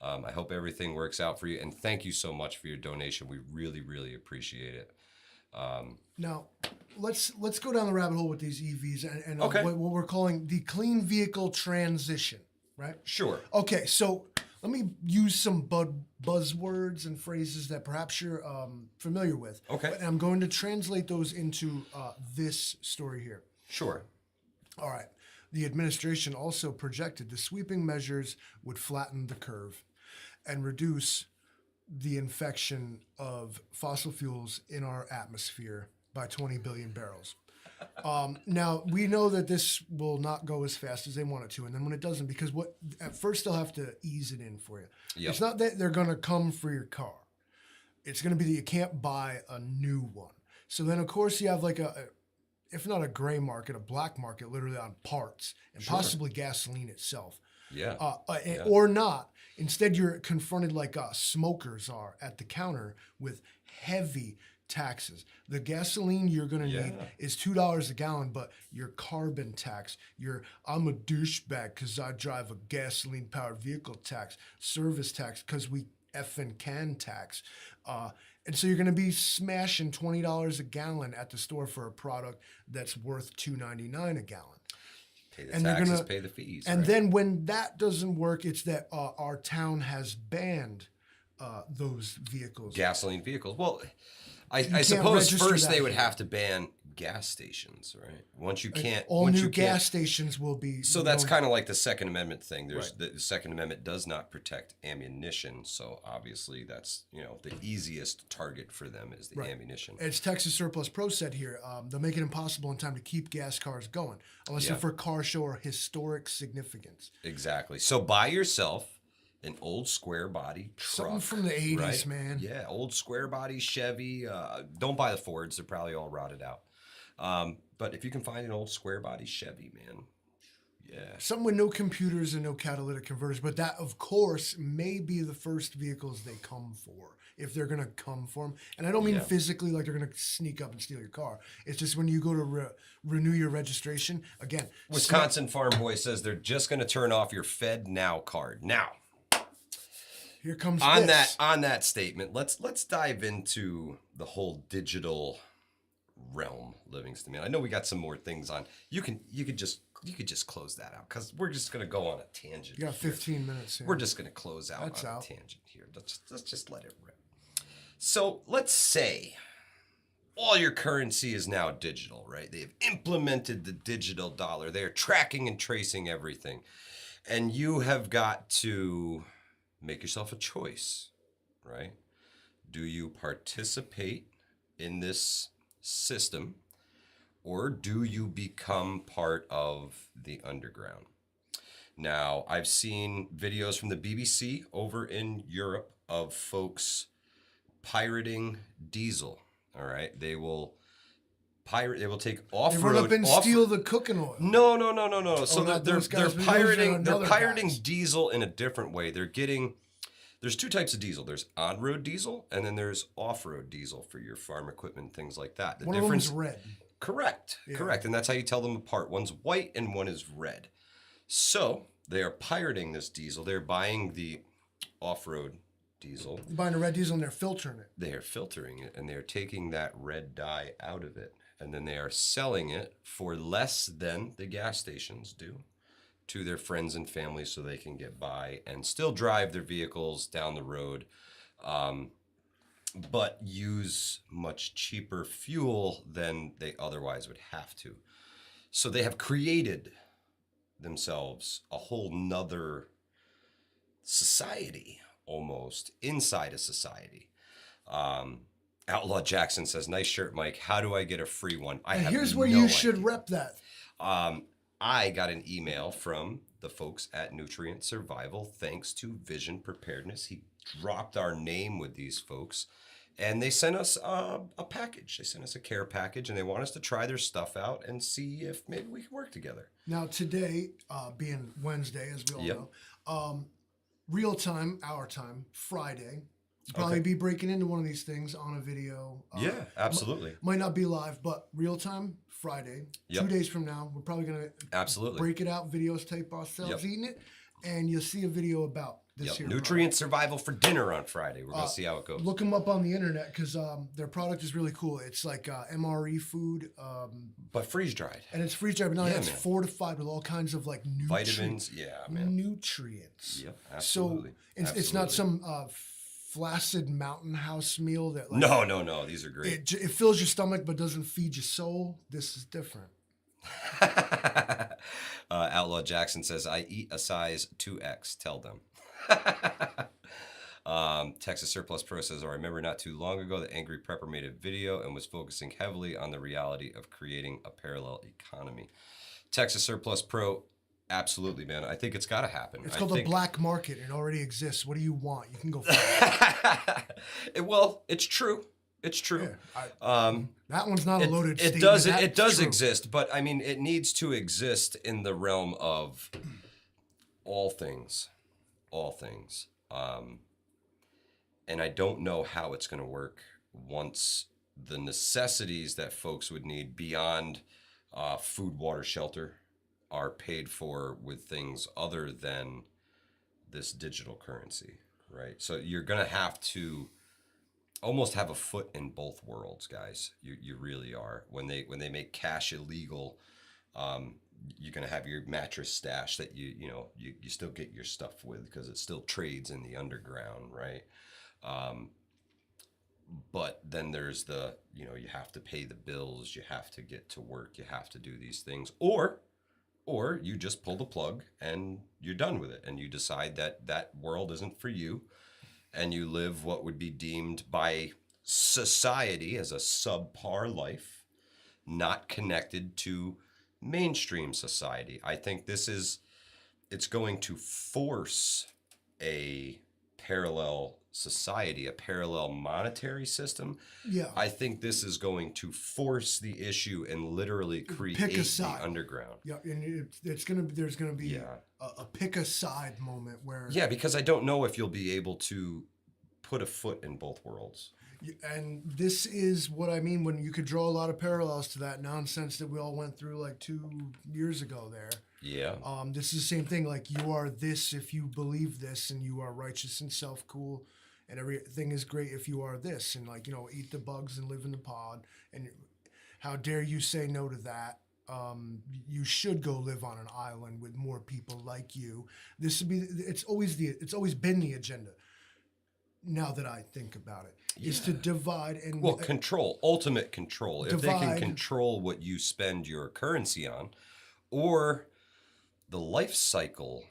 Speaker 1: I hope everything works out for you, and thank you so much for your donation. We really, really appreciate it.
Speaker 2: Now, let's go down the rabbit hole with these EVs and
Speaker 1: Okay.
Speaker 2: what we're calling the clean vehicle transition, right?
Speaker 1: Sure.
Speaker 2: Okay, so let me use some buzzwords and phrases that perhaps you're familiar with.
Speaker 1: Okay.
Speaker 2: And I'm going to translate those into this story here.
Speaker 1: Sure.
Speaker 2: All right. The administration also projected the sweeping measures would flatten the curve and reduce the infection of fossil fuels in our atmosphere by 20 billion barrels. Now, we know that this will not go as fast as they want it to. And then when it doesn't, because at first they'll have to ease it in for you.
Speaker 1: Yep.
Speaker 2: It's not that they're going to come for your car. It's going to be that you can't buy a new one. So then, of course, you have like if not a gray market, a black market, literally on parts and possibly gasoline itself.
Speaker 1: Yeah.
Speaker 2: Or not. Instead, you're confronted like smokers are at the counter with heavy taxes. The gasoline you're going to need is $2 a gallon, but your carbon tax, I'm a douchebag because I drive a gasoline-powered vehicle tax, service tax because we effing can tax. And so you're going to be smashing $20 a gallon at the store for a product that's worth $2.99 a gallon.
Speaker 1: Pay the taxes, pay the fees.
Speaker 2: And then when that doesn't work, it's that our town has banned those vehicles.
Speaker 1: Gasoline vehicles. Well, I suppose first they would have to ban gas stations, right? Once you can't,
Speaker 2: all new gas stations will be.
Speaker 1: So that's kind of like the Second Amendment thing. There's the Second Amendment does not protect ammunition, so obviously that's the easiest target for them is the ammunition.
Speaker 2: As Texas Surplus Pro said here, they'll make it impossible in time to keep gas cars going unless they're for car show or historic significance.
Speaker 1: Exactly. So buy yourself an old square body truck.
Speaker 2: Something from the 80s,
Speaker 1: right?
Speaker 2: man.
Speaker 1: Yeah, old square body Chevy. Don't buy the Fords. They're probably all rotted out. But if you can find an old square body Chevy, man,
Speaker 2: something with no computers and no catalytic converters. But that, of course, may be the first vehicles they come for, if they're going to come for them. And I don't mean physically like they're going to sneak up and steal your car. It's just when you go to renew your registration, again.
Speaker 1: Wisconsin Farm Boy says they're just going to turn off your Fed Now card. Now,
Speaker 2: here comes
Speaker 1: on that statement, let's dive into the whole digital realm, Livingston, man. I know we got some more things on. You could just close that out because we're just gonna go on a tangent.
Speaker 2: You got 15 minutes here.
Speaker 1: We're just gonna close out a tangent here. Let's just let it rip. So let's say all your currency is now digital, right? They've implemented the digital dollar. They're tracking and tracing everything, and you have got to make yourself a choice, right? Do you participate in this system, or do you become part of the underground? Now, I've seen videos from the BBC over in Europe of folks pirating diesel. All right, they will take off-road.
Speaker 2: They run up and steal the cooking oil.
Speaker 1: No. So they're pirating
Speaker 2: guys.
Speaker 1: diesel in a different way. There's two types of diesel. There's on-road diesel, and then there's off-road diesel for your farm equipment, things like that.
Speaker 2: One of them's red.
Speaker 1: Correct. And that's how you tell them apart. One's white and one is red. So they are pirating this diesel. They're buying the off-road diesel.
Speaker 2: You're buying a red diesel and they're filtering it.
Speaker 1: They are filtering it, and they're taking that red dye out of it, and then they are selling it for less than the gas stations do to their friends and family so they can get by and still drive their vehicles down the road, but use much cheaper fuel than they otherwise would have to. So they have created themselves a whole nother society, almost, inside a society. Outlaw Jackson says, nice shirt, Mike. How do I get a free one?
Speaker 2: Here's where you should rep that.
Speaker 1: I got an email from the folks at Nutrient Survival, thanks to Vision Preparedness. He dropped our name with these folks, And they sent us a package. They sent us a care package, and they want us to try their stuff out and see if maybe we can work together.
Speaker 2: Now today, being Wednesday, as we all
Speaker 1: Yep.
Speaker 2: know, real time, our time, Friday. Probably be breaking into one of these things on a video.
Speaker 1: Yeah, absolutely.
Speaker 2: Might not be live, but real time, Friday.
Speaker 1: Yep.
Speaker 2: 2 days from now, we're probably going to
Speaker 1: Absolutely.
Speaker 2: break it out, videos, tape ourselves eating it, and you'll see a video about this here
Speaker 1: Nutrient survival for dinner on Friday. We're going to see how it goes.
Speaker 2: Look them up on the internet because their product is really cool. It's like MRE food.
Speaker 1: But freeze-dried.
Speaker 2: And it's freeze-dried, but it's
Speaker 1: man.
Speaker 2: fortified with all kinds of like
Speaker 1: Vitamins, yeah, man.
Speaker 2: nutrients.
Speaker 1: Yep, absolutely.
Speaker 2: So it's not some flaccid mountain house meal that like,
Speaker 1: No. These are great.
Speaker 2: it fills your stomach but doesn't feed your soul. This is different.
Speaker 1: Outlaw Jackson says, I eat a size 2X. Tell them. Texas Surplus Pro says, I remember not too long ago that Angry Prepper made a video and was focusing heavily on the reality of creating a parallel economy. Texas Surplus Pro, absolutely, man. I think it's got to happen.
Speaker 2: It's called the black market. It already exists. What do you want? You can go find it.
Speaker 1: Well, it's true. It's true.
Speaker 2: Yeah, that one's not a loaded statement.
Speaker 1: It does exist, but I mean, it needs to exist in the realm of all things. And I don't know how it's going to work once the necessities that folks would need beyond food, water, shelter are paid for with things other than this digital currency, right? So you're going to have to almost have a foot in both worlds, guys. You really are. When they make cash illegal, you're going to have your mattress stash that you still get your stuff with because it still trades in the underground, right? But then there's you have to pay the bills, you have to get to work, you have to do these things, or you just pull the plug and you're done with it and you decide that world isn't for you and you live what would be deemed by society as a subpar life, not connected to mainstream society. I think it's going to force a parallel society, a parallel monetary system.
Speaker 2: Yeah.
Speaker 1: I think this is going to force the issue and literally create the underground.
Speaker 2: Yeah, and there's gonna be a pick a side moment where
Speaker 1: because I don't know if you'll be able to put a foot in both worlds.
Speaker 2: And this is what I mean when you could draw a lot of parallels to that nonsense that we all went through like 2 years ago there.
Speaker 1: Yeah.
Speaker 2: This is the same thing. Like you are this if you believe this, and you are righteous and self-cool, and everything is great if you are this, and like eat the bugs and live in the pod. And how dare you say no to that? You should go live on an island with more people like you. This would be. It's always been the agenda. Now that I think about it, is to divide and
Speaker 1: control, ultimate control. If they can control what you spend your currency on, or the life cycle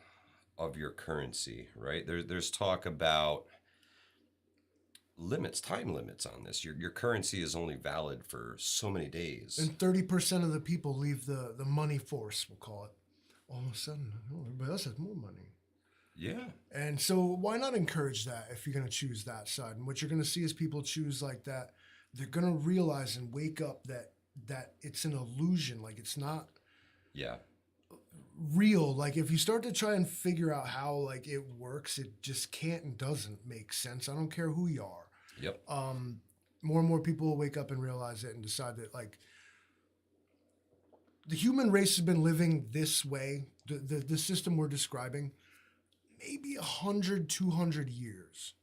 Speaker 1: of your currency, right? There's talk about time limits on this. Your currency is only valid for so many days.
Speaker 2: And 30% of the people leave the money force, we'll call it. All of a sudden, everybody else has more money.
Speaker 1: Yeah.
Speaker 2: And so why not encourage that if you're going to choose that side? And what you're going to see is people choose like that. They're going to realize and wake up that it's an illusion. Like it's not real. Like if you start to try and figure out how like it works, it just can't and doesn't make sense. I don't care who you are.
Speaker 1: Yep.
Speaker 2: More and more people will wake up and realize it and decide that like the human race has been living this way, the system we're describing, maybe 100, 200 years.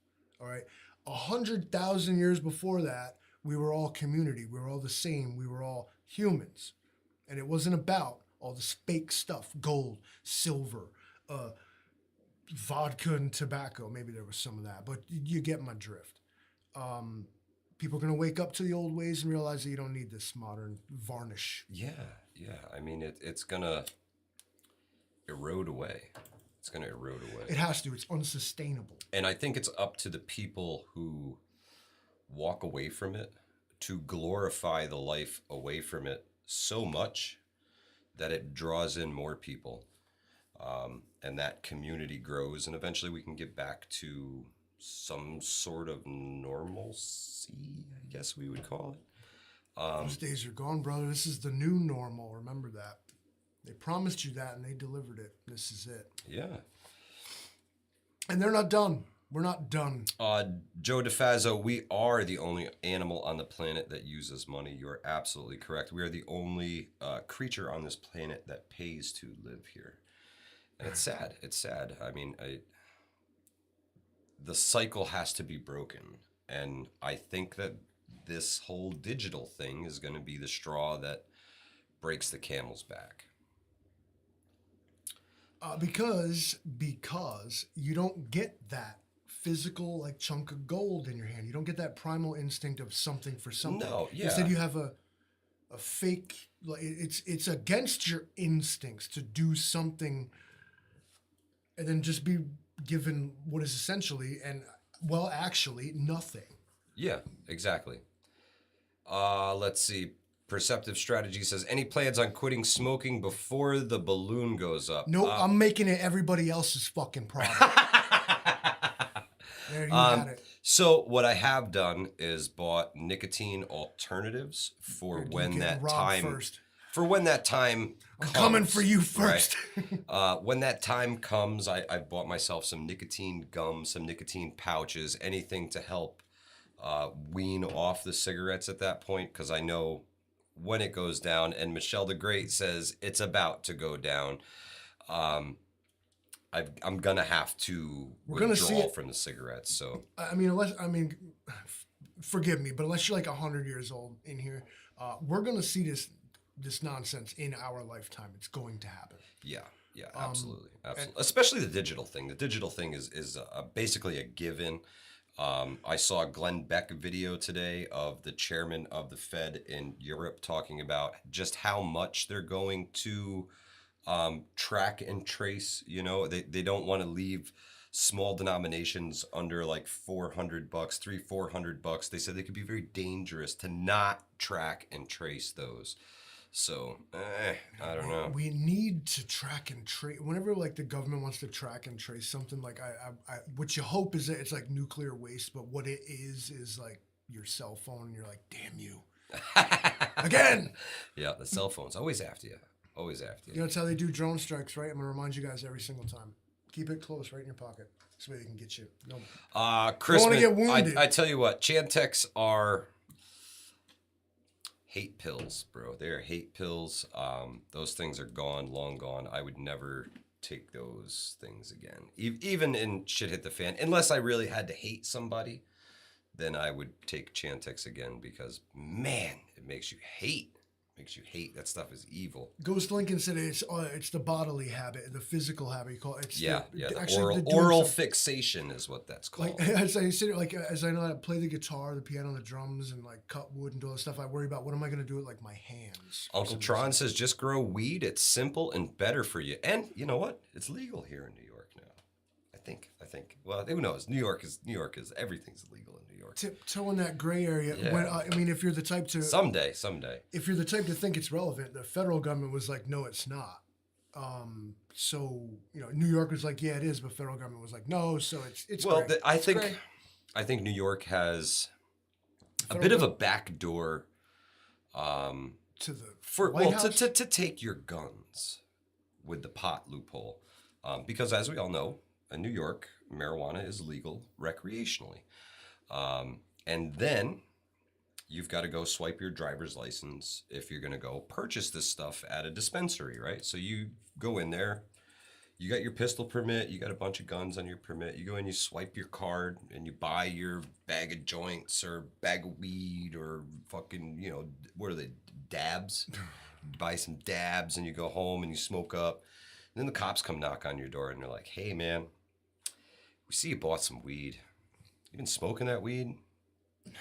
Speaker 2: All right. 100,000 years before that, we were all community. We were all the same. We were all humans. And it wasn't about all this fake stuff, gold, silver, vodka and tobacco. Maybe there was some of that, but you get my drift. People are going to wake up to the old ways and realize that you don't need this modern varnish.
Speaker 1: Yeah. I mean, it's going to erode away. It's going to erode away.
Speaker 2: It has to. It's unsustainable.
Speaker 1: And I think it's up to the people who walk away from it to glorify the life away from it so much that it draws in more people. And that community grows, and eventually we can get back to some sort of normalcy, I guess we would call it.
Speaker 2: Those days are gone, brother. This is the new normal. Remember that. They promised you that, and they delivered it. This is it.
Speaker 1: Yeah.
Speaker 2: And they're not done. We're not done.
Speaker 1: Joe DeFazzo, we are the only animal on the planet that uses money. You're absolutely correct. We are the only creature on this planet that pays to live here. And it's sad. It's sad. I mean, the cycle has to be broken. And I think that this whole digital thing is going to be the straw that breaks the camel's back.
Speaker 2: Because you don't get that physical like chunk of gold in your hand. You don't get that primal instinct of something for something.
Speaker 1: No, yeah.
Speaker 2: Instead, you have a fake. Like it's against your instincts to do something, and then just be given what is essentially actually nothing.
Speaker 1: Yeah, exactly. Let's see. Perceptive Strategy says, any plans on quitting smoking before the balloon goes up?
Speaker 2: Nope, I'm making it everybody else's fucking problem. There you got it.
Speaker 1: So what I have done is bought nicotine alternatives for when that time. For when that time
Speaker 2: I'm coming for you first.
Speaker 1: Right? When that time comes, I bought myself some nicotine gum, some nicotine pouches, anything to help wean off the cigarettes at that point, because I know when it goes down, and Michelle the Great says it's about to go down, I'm gonna have to withdraw from the cigarettes. So
Speaker 2: forgive me, but unless you're like 100 years old in here, we're gonna see this nonsense in our lifetime. It's going to happen.
Speaker 1: Yeah, absolutely. Especially the digital thing. The digital thing is basically a given. I saw a Glenn Beck video today of the chairman of the Fed in Europe talking about just how much they're going to track and trace. You know, they don't want to leave small denominations under like $400, $400. They said they could be very dangerous to not track and trace those. So, I don't know.
Speaker 2: We need to track and trace. Whenever like the government wants to track and trace something, like what you hope is that it's like nuclear waste, but what it is like your cell phone. And you're like, damn you, again.
Speaker 1: Yeah, the cell phone's always after you. Always after you.
Speaker 2: You know, that's how they do drone strikes, right? I'm gonna remind you guys every single time. Keep it close, right in your pocket, so they can get you. No.
Speaker 1: Chris,
Speaker 2: don't want to get wounded.
Speaker 1: I tell you what, Chantix are hate pills, bro. They're hate pills. Those things are gone, long gone. I would never take those things again. Even in shit hit the fan. Unless I really had to hate somebody, then I would take Chantix again because, man, it makes you hate. Makes you hate. That stuff is evil.
Speaker 2: Ghost Lincoln said it's the bodily habit, the physical habit. You call it. It's
Speaker 1: the oral fixation is what that's called.
Speaker 2: Like as I sit, like as I know how to play the guitar, the piano, the drums, and like cut wood and do all that stuff, I worry about what am I going to do with like my hands.
Speaker 1: Uncle Tron says just grow weed. It's simple and better for you. And you know what? It's legal here in New York now. I think. Well, who knows? New York is everything's illegal in New York.
Speaker 2: Tiptoe in that gray area.
Speaker 1: Yeah.
Speaker 2: When, if you're the type to
Speaker 1: someday.
Speaker 2: If you're the type to think it's relevant, the federal government was like, no, it's not. So New York was like, yeah, it is, but federal government was like, no. So it's
Speaker 1: well.
Speaker 2: gray.
Speaker 1: I think New York has a bit of a backdoor
Speaker 2: to the White House?
Speaker 1: to take your guns with the pot loophole, because as we all know, in New York, marijuana is legal recreationally. And then you've got to go swipe your driver's license if you're going to go purchase this stuff at a dispensary, right? So you go in there, you got your pistol permit, you got a bunch of guns on your permit, you go in, you swipe your card, and you buy your bag of joints or bag of weed or fucking, what are they, dabs? You buy some dabs and you go home and you smoke up. And then the cops come knock on your door and they're like, hey, man, we see you bought some weed. You been smoking that weed? And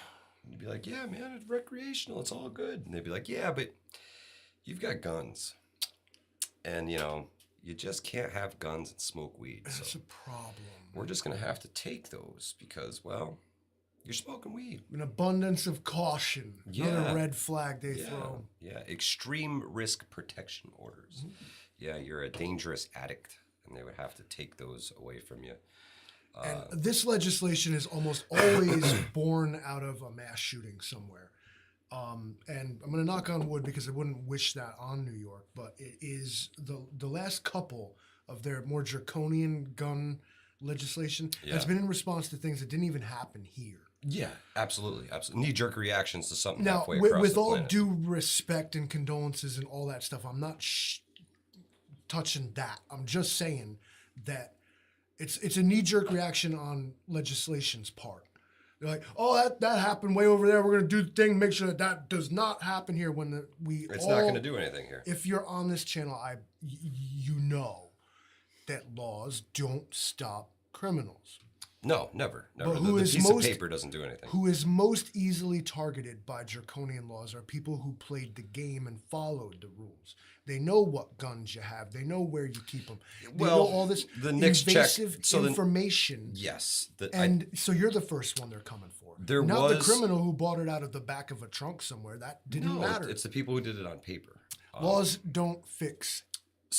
Speaker 1: you'd be like, yeah, man, it's recreational. It's all good. And they'd be like, yeah, but you've got guns. And, you just can't have guns and smoke weed.
Speaker 2: That's a problem.
Speaker 1: We're just going to have to take those because, well, you're smoking weed.
Speaker 2: An abundance of caution.
Speaker 1: Yeah.
Speaker 2: Another red flag they throw.
Speaker 1: Yeah, extreme risk protection orders. Mm-hmm. Yeah, you're a dangerous addict, and they would have to take those away from you.
Speaker 2: And this legislation is almost always born out of a mass shooting somewhere. And I'm going to knock on wood because I wouldn't wish that on New York, but it is the last couple of their more draconian gun legislation has been in response to things that didn't even happen here.
Speaker 1: Yeah, absolutely. Knee-jerk reactions to something
Speaker 2: Now,
Speaker 1: halfway across
Speaker 2: with
Speaker 1: the
Speaker 2: all
Speaker 1: planet.
Speaker 2: due respect and condolences and all that stuff, I'm not touching that. I'm just saying that it's a knee-jerk reaction on legislation's part. They're like, oh, that happened way over there. We're going to do the thing, make sure that does not happen here. It's
Speaker 1: not going to do anything here.
Speaker 2: If you're on this channel, you know that laws don't stop criminals.
Speaker 1: No, never.
Speaker 2: But
Speaker 1: the piece of paper doesn't do anything.
Speaker 2: Who is most easily targeted by draconian laws are people who played the game and followed the rules. They know what guns you have. They know where you keep them. They know all this invasive information.
Speaker 1: Yes.
Speaker 2: So you're the first one they're coming for. Not the criminal who bought it out of the back of a trunk somewhere. That didn't matter.
Speaker 1: It's the people who did it on paper.
Speaker 2: Laws don't fix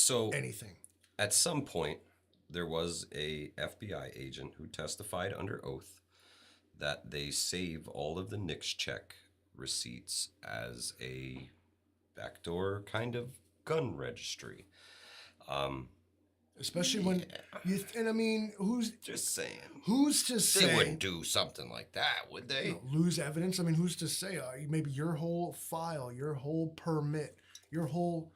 Speaker 2: anything.
Speaker 1: At some point, there was a FBI agent who testified under oath that they save all of the NICS check receipts as a backdoor kind of gun registry.
Speaker 2: Especially when and I mean, who's
Speaker 1: just saying?
Speaker 2: Who's to say
Speaker 1: they wouldn't do something like that, would they?
Speaker 2: Lose evidence? I mean, who's to say? Maybe your whole file, your whole permit, your whole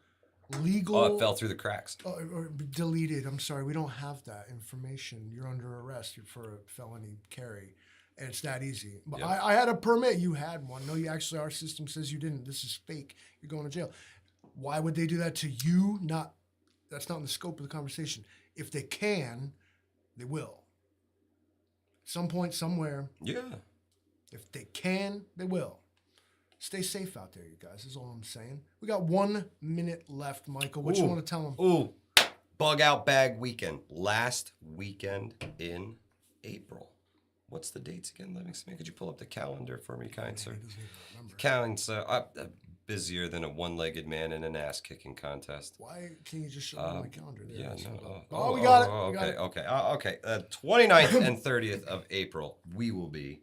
Speaker 2: legal.
Speaker 1: Oh, it fell through the cracks.
Speaker 2: Or deleted. I'm sorry, we don't have that information. You're under arrest for a felony carry, and it's that easy. But I had a permit. You had one. No, you actually. Our system says you didn't. This is fake. You're going to jail. Why would they do that to you? That's not in the scope of the conversation. If they can, they will. At some point, somewhere.
Speaker 1: Yeah.
Speaker 2: If they can, they will. Stay safe out there, you guys, is all I'm saying. We got 1 minute left, Michael. What you want to tell them?
Speaker 1: Ooh, Bug Out Bag Weekend. Last weekend in April. What's the dates again, Livingston? Could you pull up the calendar for me, kind sir?
Speaker 2: He doesn't even remember.
Speaker 1: Calendar, busier than a one-legged man in an ass-kicking contest.
Speaker 2: Why can't you just show me my calendar there?
Speaker 1: Yeah,
Speaker 2: no. We got it.
Speaker 1: Okay. 29th and 30th of April, we will be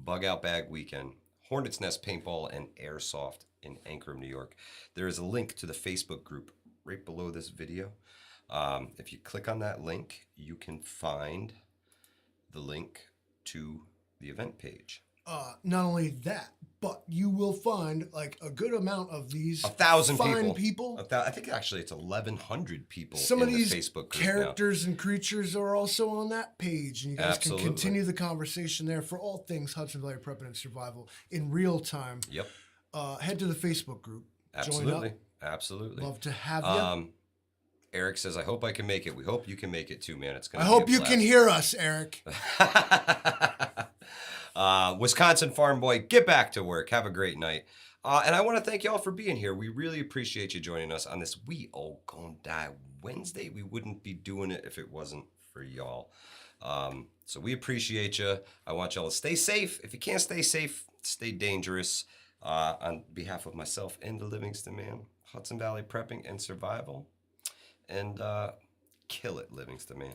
Speaker 1: Bug Out Bag Weekend. Hornet's Nest Paintball and Airsoft in Ankrum, New York. There is a link to the Facebook group right below this video. If you click on that link, you can find the link to the event page.
Speaker 2: Not only that, but you will find like a good amount of these
Speaker 1: 1,000
Speaker 2: fine people.
Speaker 1: I think actually it's 1,100 people.
Speaker 2: Some
Speaker 1: in
Speaker 2: of these
Speaker 1: the Facebook group
Speaker 2: characters and creatures are also on that page, and you guys can continue the conversation there for all things Hudson Valley Prepping and Survival in real time.
Speaker 1: Yep.
Speaker 2: Head to the Facebook group.
Speaker 1: Absolutely.
Speaker 2: Join up.
Speaker 1: Absolutely.
Speaker 2: Love to have you.
Speaker 1: Eric says, I hope I can make it. We hope you can make it too, man. It's gonna.
Speaker 2: I hope you can hear us, Eric.
Speaker 1: Wisconsin Farm Boy, get back to work. Have a great night. And I want to thank y'all for being here. We really appreciate you joining us on this We All Gonna Die Wednesday. We wouldn't be doing it if it wasn't for y'all. So we appreciate you. I want y'all to stay safe. If you can't stay safe, stay dangerous. On behalf of myself and the Livingston Man, Hudson Valley Prepping and Survival. And kill it, Livingston Man.